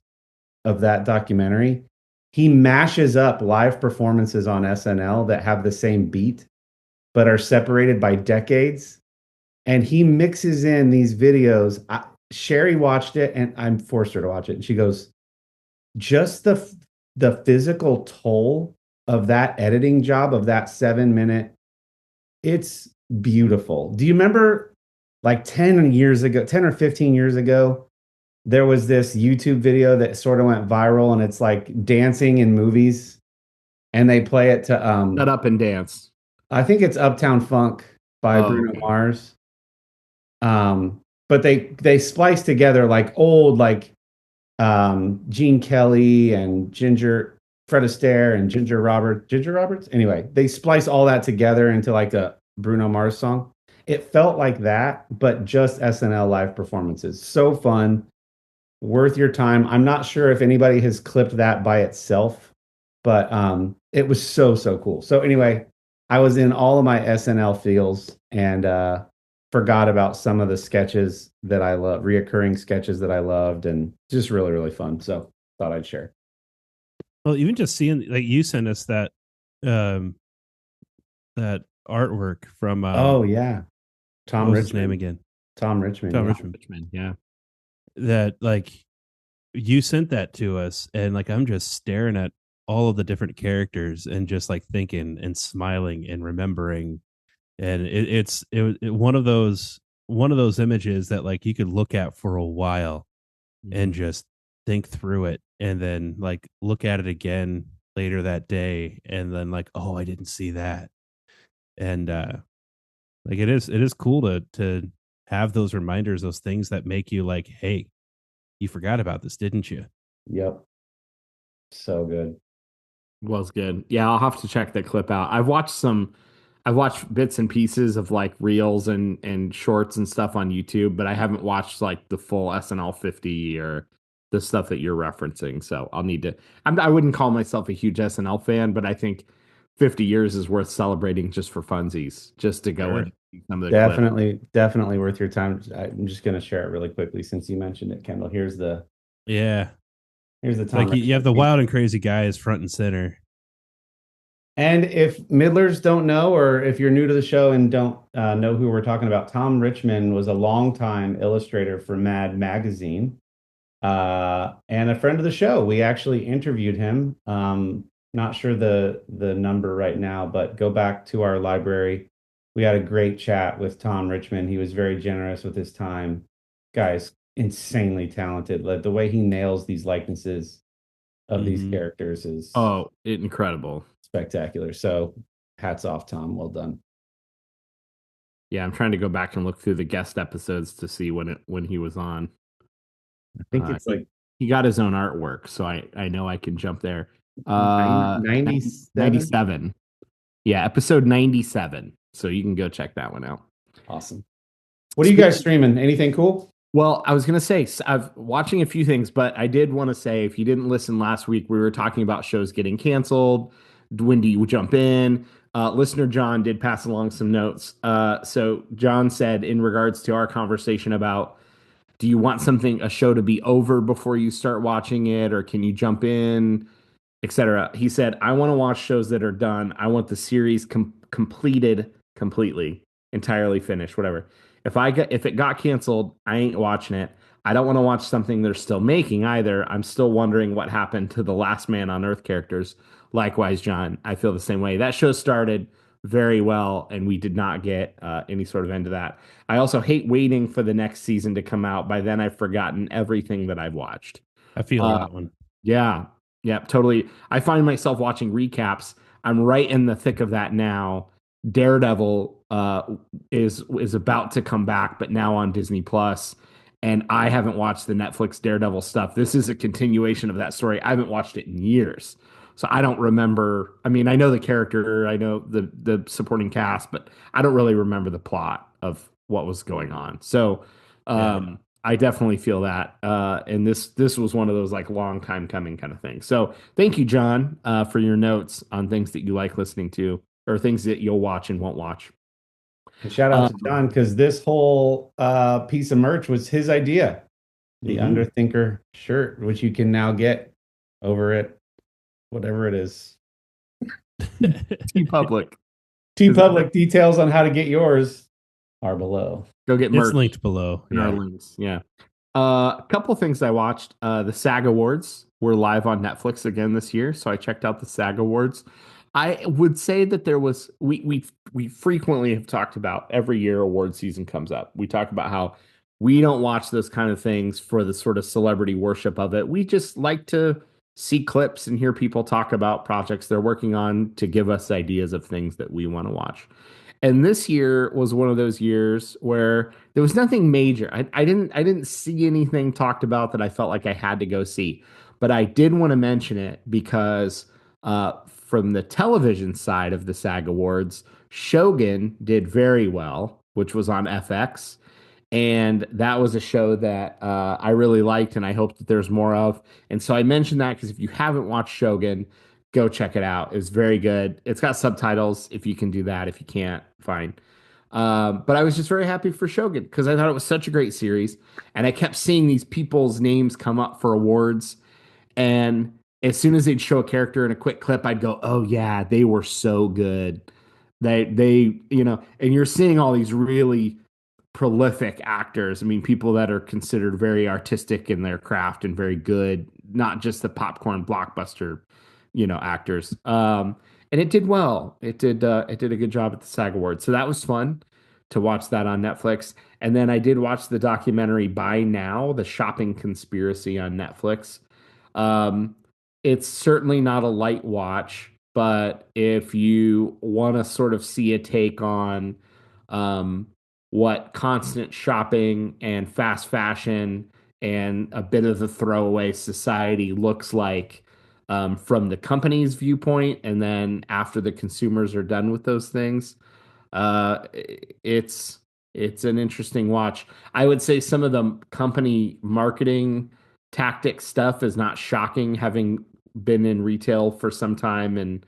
of that documentary. He mashes up live performances on SNL that have the same beat, but are separated by decades. And he mixes in these videos. Sherry watched it, and I'm forced her to watch it. And she goes, just the physical toll of that editing job of that 7 minute, it's beautiful. Do you remember like 10 years ago, 10 or 15 years ago, there was this YouTube video that sort of went viral, and it's like dancing in movies, and they play it to Shut Up and Dance. I think it's Uptown Funk by Bruno Mars. But they splice together like old Gene Kelly and Fred Astaire and Ginger Roberts. Anyway, they splice all that together into like a Bruno Mars song. It felt like that, but just SNL live performances. So fun, worth your time. I'm not sure if anybody has clipped that by itself, but it was so cool. So anyway, I was in all of my SNL feels and forgot about some of the sketches that I love, reoccurring sketches that I loved, and just really fun. So thought I'd share. Well, even just seeing like you sent us that that artwork from oh yeah, Tom what was Richmond. his name again? Tom Richmond. Tom yeah. Richmond. Yeah. That like you sent that to us, and like I'm just staring at all of the different characters and just like thinking and smiling and remembering. And it's one of those images that like you could look at for a while and just think through it, and then like look at it again later that day, and then like, oh, I didn't see that. And like it is cool to have those reminders, those things that make you like, hey, you forgot about this, didn't you? Yep. So good. Was good. Yeah, I'll have to check that clip out. I've watched bits and pieces of like reels and shorts and stuff on YouTube, but I haven't watched like the full SNL 50 or the stuff that you're referencing. So I'll need to. I wouldn't call myself a huge SNL fan, but I think 50 years is worth celebrating just for funsies, just to go and see some of the definitely worth your time. I'm just going to share it really quickly since you mentioned it, Kendall. Here's the Tom. Like you have the wild and crazy guys front and center. And if Middlers don't know, or if you're new to the show and don't know who we're talking about, Tom Richmond was a longtime illustrator for Mad Magazine and a friend of the show. We actually interviewed him. Not sure the number right now, but go back to our library. We had a great chat with Tom Richmond. He was very generous with his time. Guys, insanely talented. Like the way he nails these likenesses of these characters is incredible. Spectacular. So hats off, Tom. Well done. Yeah, I'm trying to go back and look through the guest episodes to see when he was on. I think it's like he got his own artwork, so I know I can jump there. 97. Yeah, episode 97. So you can go check that one out. Awesome. What are you guys streaming? Anything cool? Well, I was going to say, I've watching a few things, but I did want to say, if you didn't listen last week, we were talking about shows getting canceled. When do you jump in? Listener John did pass along some notes. So John said, in regards to our conversation about Do you want a show to be over before you start watching it, or can you jump in, etc.? He said, I want to watch shows that are done. I want the series completed completely, entirely finished, whatever. If it got canceled, I ain't watching it. I don't want to watch something they're still making either. I'm still wondering what happened to the Last Man on Earth characters. Likewise, John, I feel the same way. That show started very well, and we did not get any sort of end to that. I also hate waiting for the next season to come out. By then, I've forgotten everything that I've watched. I feel Uh, that one. yeah, yeah, totally. I find myself watching recaps. I'm right in the thick of that now. Daredevil is about to come back, but now on Disney Plus, and I haven't watched the Netflix Daredevil stuff. This is a continuation of that story. I haven't watched it in years, so I don't remember. I mean, I know the character, I know the supporting cast, but I don't really remember the plot of what was going on. So, I definitely feel that. And this was one of those like long time coming kind of things. So thank you, John, for your notes on things that you like listening to or things that you'll watch and won't watch. And shout out to John, because this whole piece of merch was his idea. The Underthinker shirt, which you can now get over at whatever it is. TeePublic. TeePublic. Details on how to get yours are below. Go get merch. It's linked below. In our links. Yeah. A couple things I watched. The SAG Awards were live on Netflix again this year, so I checked out the SAG Awards. I would say that there was we frequently have talked about every year award season comes up. We talk about how we don't watch those kind of things for the sort of celebrity worship of it. We just like to see clips and hear people talk about projects they're working on to give us ideas of things that we want to watch. And this year was one of those years where there was nothing major. I didn't see anything talked about that I felt like I had to go see. But I did want to mention it because from the television side of the SAG Awards, Shogun did very well, which was on FX. And that was a show that I really liked, and I hope that there's more of. And so I mentioned that because if you haven't watched Shogun, go check it out. It's very good. It's got subtitles if you can do that. If you can't, fine. But I was just very happy for Shogun because I thought it was such a great series. And I kept seeing these people's names come up for awards. And as soon as they'd show a character in a quick clip, I'd go, oh, yeah, they were so good. And you're seeing all these really prolific actors. I mean, people that are considered very artistic in their craft and very good, not just the popcorn blockbuster, actors. And it did well. It did a good job at the SAG Awards. So that was fun to watch that on Netflix. And then I did watch the documentary Buy Now, The Shopping Conspiracy on Netflix. It's certainly not a light watch, but if you want to sort of see a take on what constant shopping and fast fashion and a bit of the throwaway society looks like from the company's viewpoint, and then after the consumers are done with those things, it's an interesting watch. I would say some of the company marketing tactic stuff is not shocking, having been in retail for some time and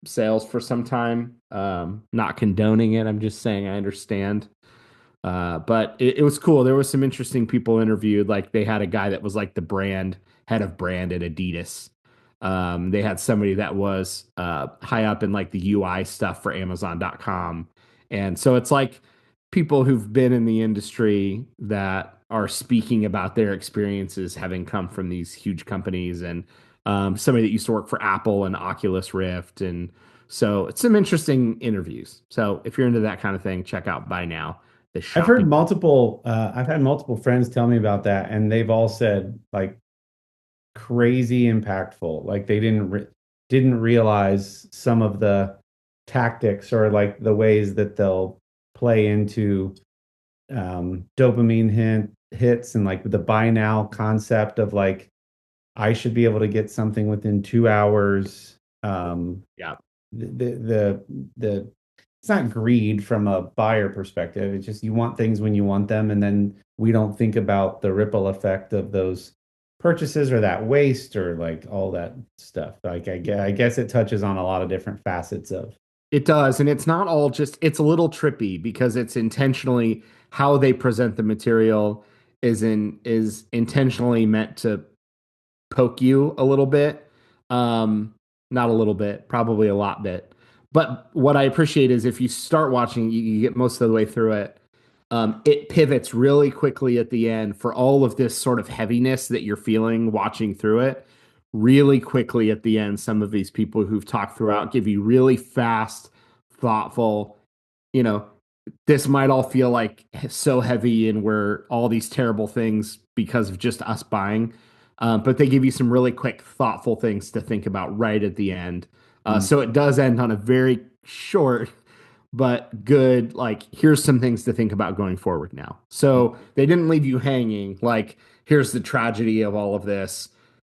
sales for some time. Not condoning it. I'm just saying I understand. But it was cool. There was some interesting people interviewed. Like they had a guy that was like the head of brand at Adidas. They had somebody that was high up in like the UI stuff for Amazon.com. And so it's like people who've been in the industry that are speaking about their experiences having come from these huge companies, and somebody that used to work for Apple and Oculus Rift. And so it's some interesting interviews. So if you're into that kind of thing, check out Buy Now. I've heard multiple, I've had multiple friends tell me about that, and they've all said like crazy impactful. Like they didn't realize some of the tactics or like the ways that they'll play into dopamine hits and like the buy now concept of like I should be able to get something within 2 hours. Yeah. The it's not greed from a buyer perspective. It's just you want things when you want them, and then we don't think about the ripple effect of those purchases or that waste or like all that stuff. Like I guess it touches on a lot of different facets of. It does, and it's not all just. It's a little trippy because it's intentionally how they present the material is intentionally meant to poke you a little bit. Not a little bit, probably a lot bit. But what I appreciate is if you start watching, you get most of the way through it. It pivots really quickly at the end for all of this sort of heaviness that you're feeling watching through it. Really quickly at the end, some of these people who've talked throughout give you really fast, thoughtful, you know, this might all feel like so heavy and we're all these terrible things because of just us buying. But they give you some really quick, thoughtful things to think about right at the end. So it does end on a very short but good, like, here's some things to think about going forward now. So they didn't leave you hanging, like, here's the tragedy of all of this.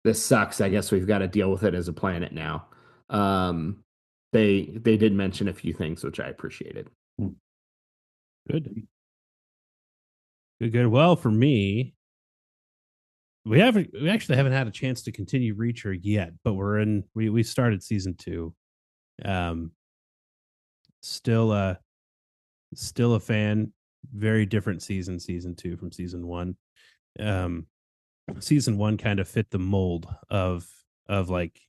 This sucks. I guess we've got to deal with it as a planet now. They did mention a few things which I appreciated. Good. Good. Well, for me, we actually haven't had a chance to continue Reacher yet, but we started season 2. Still a fan. Very different season 2 from season 1. Season 1 kind of fit the mold of like,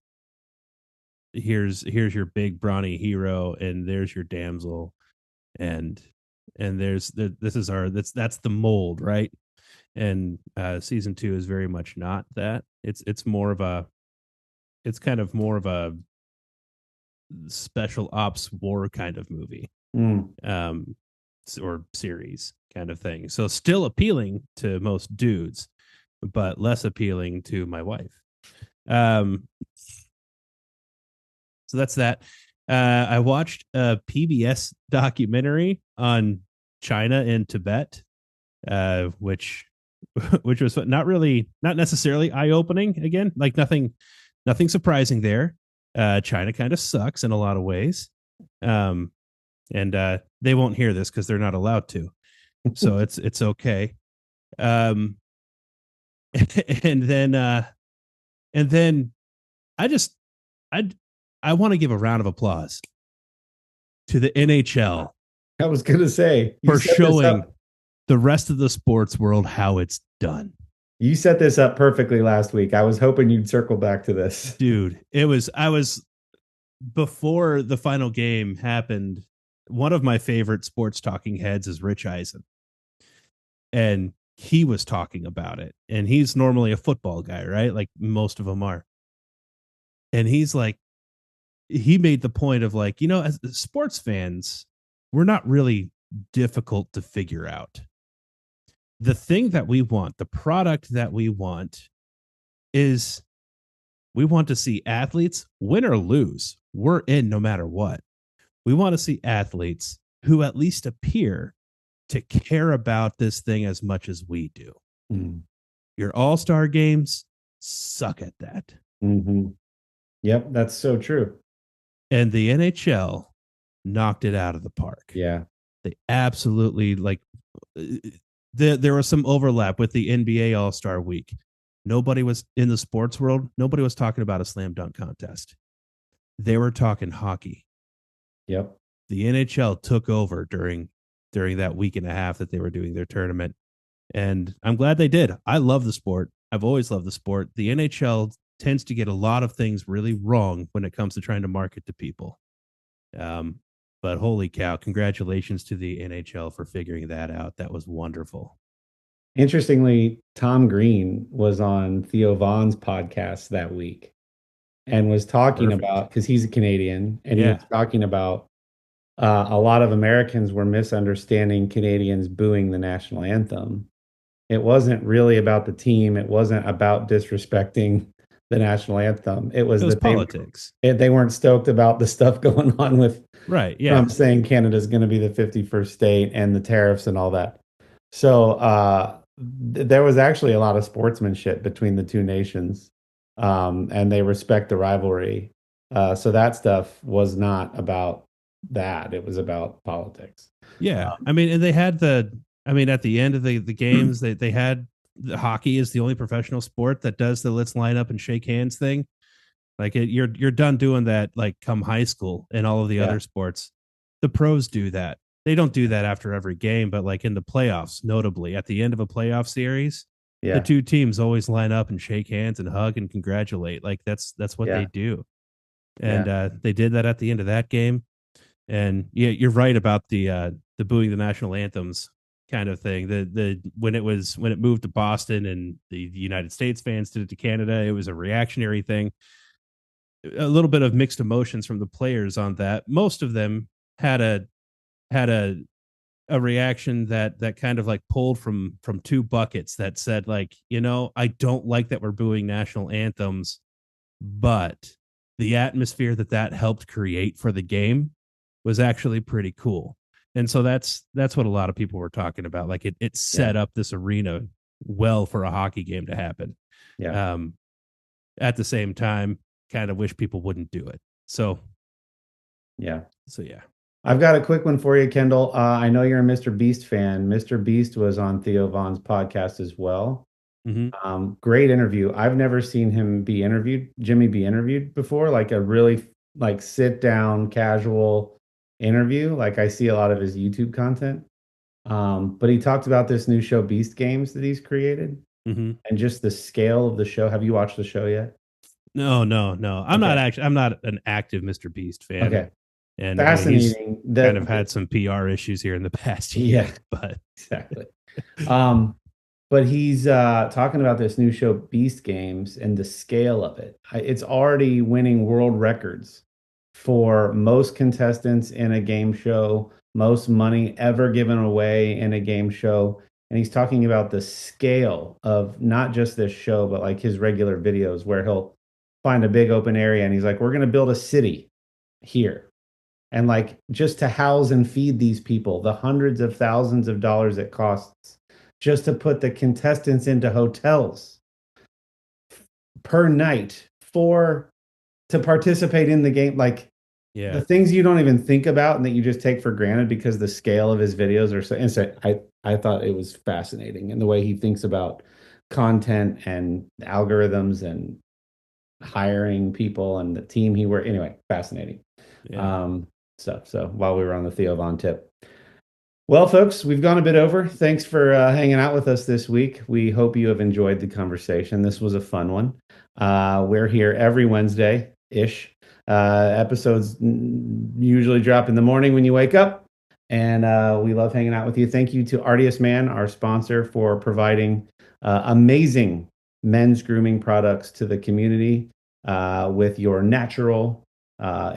here's your big brawny hero and there's your damsel and that's the mold, right? And season 2 is very much not that. It's kind of more of a special ops war kind of movie, or series kind of thing. So still appealing to most dudes, but less appealing to my wife. So that's that. I watched a PBS documentary on China and Tibet, which was not necessarily eye-opening. Again, like nothing surprising there. China kind of sucks in a lot of ways. And they won't hear this because they're not allowed to. So it's okay. And then I want to give a round of applause to the NHL. I was going to say, for showing the rest of the sports world how it's done. You set this up perfectly last week. I was hoping you'd circle back to this. Dude, before the final game happened, one of my favorite sports talking heads is Rich Eisen. And he was talking about it. And he's normally a football guy, right? Like most of them are. And he's like, he made the point of like, as sports fans, we're not really difficult to figure out. The thing that we want, the product that we want, is we want to see athletes win or lose. We're in no matter what. We want to see athletes who at least appear to care about this thing as much as we do. Your all-star games suck at that. Yep, that's so true. And the NHL knocked it out of the park. Yeah. They absolutely, like, there was some overlap with the NBA All-Star Week. Nobody was in the sports world. Nobody was talking about a slam dunk contest. They were talking hockey. Yep. The NHL took over during that week and a half that they were doing their tournament. And I'm glad they did. I love the sport. I've always loved the sport. The NHL tends to get a lot of things really wrong when it comes to trying to market to people. But holy cow, congratulations to the NHL for figuring that out. That was wonderful. Interestingly, Tom Green was on Theo Vaughn's podcast that week and was talking about, because he's a Canadian, and he was talking about a lot of Americans were misunderstanding Canadians booing the national anthem. It wasn't really about the team. It wasn't about disrespecting the national anthem. It was the politics. They weren't stoked about the stuff going on with Trump saying Canada's going to be the 51st state and the tariffs and all that. So there was actually a lot of sportsmanship between the two nations, and they respect the rivalry. So that stuff was not about that. It was about politics. Yeah. And they had at the end of the games, they had the hockey is the only professional sport that does the let's line up and shake hands thing. Like you're done doing that, like come high school, and all of the other sports. The pros do that. they don't do that after every game, but like in the playoffs, notably at the end of a playoff series, the two teams always line up and shake hands and hug and congratulate. Like that's what they do. And they did that at the end of that game. And yeah, you're right about the booing the national anthems kind of thing. The when it moved to Boston and the United States fans did it to Canada, it was a reactionary thing. A little bit of mixed emotions from the players on that. Most of them had a reaction that kind of like pulled from two buckets that said like, I don't like that we're booing national anthems, but the atmosphere that helped create for the game was actually pretty cool. And so that's what a lot of people were talking about. Like it set up this arena well for a hockey game to happen. Yeah. At the same time, kind of wish people wouldn't do it. So yeah. I've got a quick one for you, Kendall. I know you're a Mr. Beast fan. Mr. Beast was on Theo Vaughn's podcast as well. Mm-hmm. Great interview. I've never seen Jimmy be interviewed before, like a really like sit down casual interview. Like I see a lot of his YouTube content. But he talked about this new show, Beast Games, that he's created, and just the scale of the show. Have you watched the show yet? No. I'm not an active Mr. Beast fan. Okay. And fascinating. He's kind of had some PR issues here in the past year. Yeah, but exactly. But he's talking about this new show, Beast Games, and the scale of it. It's already winning world records for most contestants in a game show, most money ever given away in a game show. And he's talking about the scale of not just this show, but like his regular videos where he'll find a big open area and he's like, we're going to build a city here. And like just to house and feed these people, the hundreds of thousands of dollars it costs just to put the contestants into hotels per night to participate in the game. Like the things you don't even think about and that you just take for granted because the scale of his videos are so insane. I thought it was fascinating, and the way he thinks about content and algorithms and hiring people and the team he worked. Anyway, fascinating. Stuff. So while we were on the Theo Von tip. Well, folks, we've gone a bit over. Thanks for hanging out with us this week. We hope you have enjoyed the conversation. This was a fun one. We're here every Wednesday-ish. Episodes usually drop in the morning when you wake up. And we love hanging out with you. Thank you to Artiest Man, our sponsor, for providing amazing men's grooming products to the community with your natural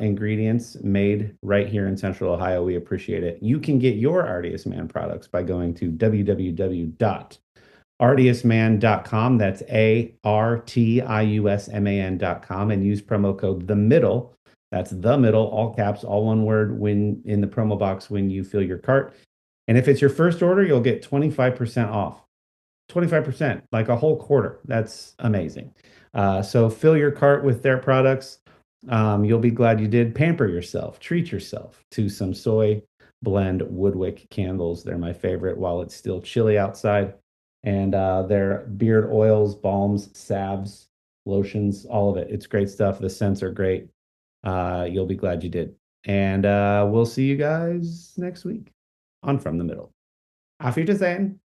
ingredients made right here in Central Ohio. We appreciate it. You can get your Artiest Man products by going to www.artiestman.com. That's ARTIUSMAN.com, and use promo code The Middle. That's The Middle, all caps, all one word, when in the promo box when you fill your cart. And if it's your first order, you'll get 25% off. 25%, like a whole quarter. That's amazing. So fill your cart with their products. You'll be glad you did. Pamper yourself. Treat yourself to some soy blend Woodwick candles. They're my favorite while it's still chilly outside. And their beard oils, balms, salves, lotions, all of it. It's great stuff. The scents are great. You'll be glad you did. And we'll see you guys next week on From the Middle. Auf Wiedersehen.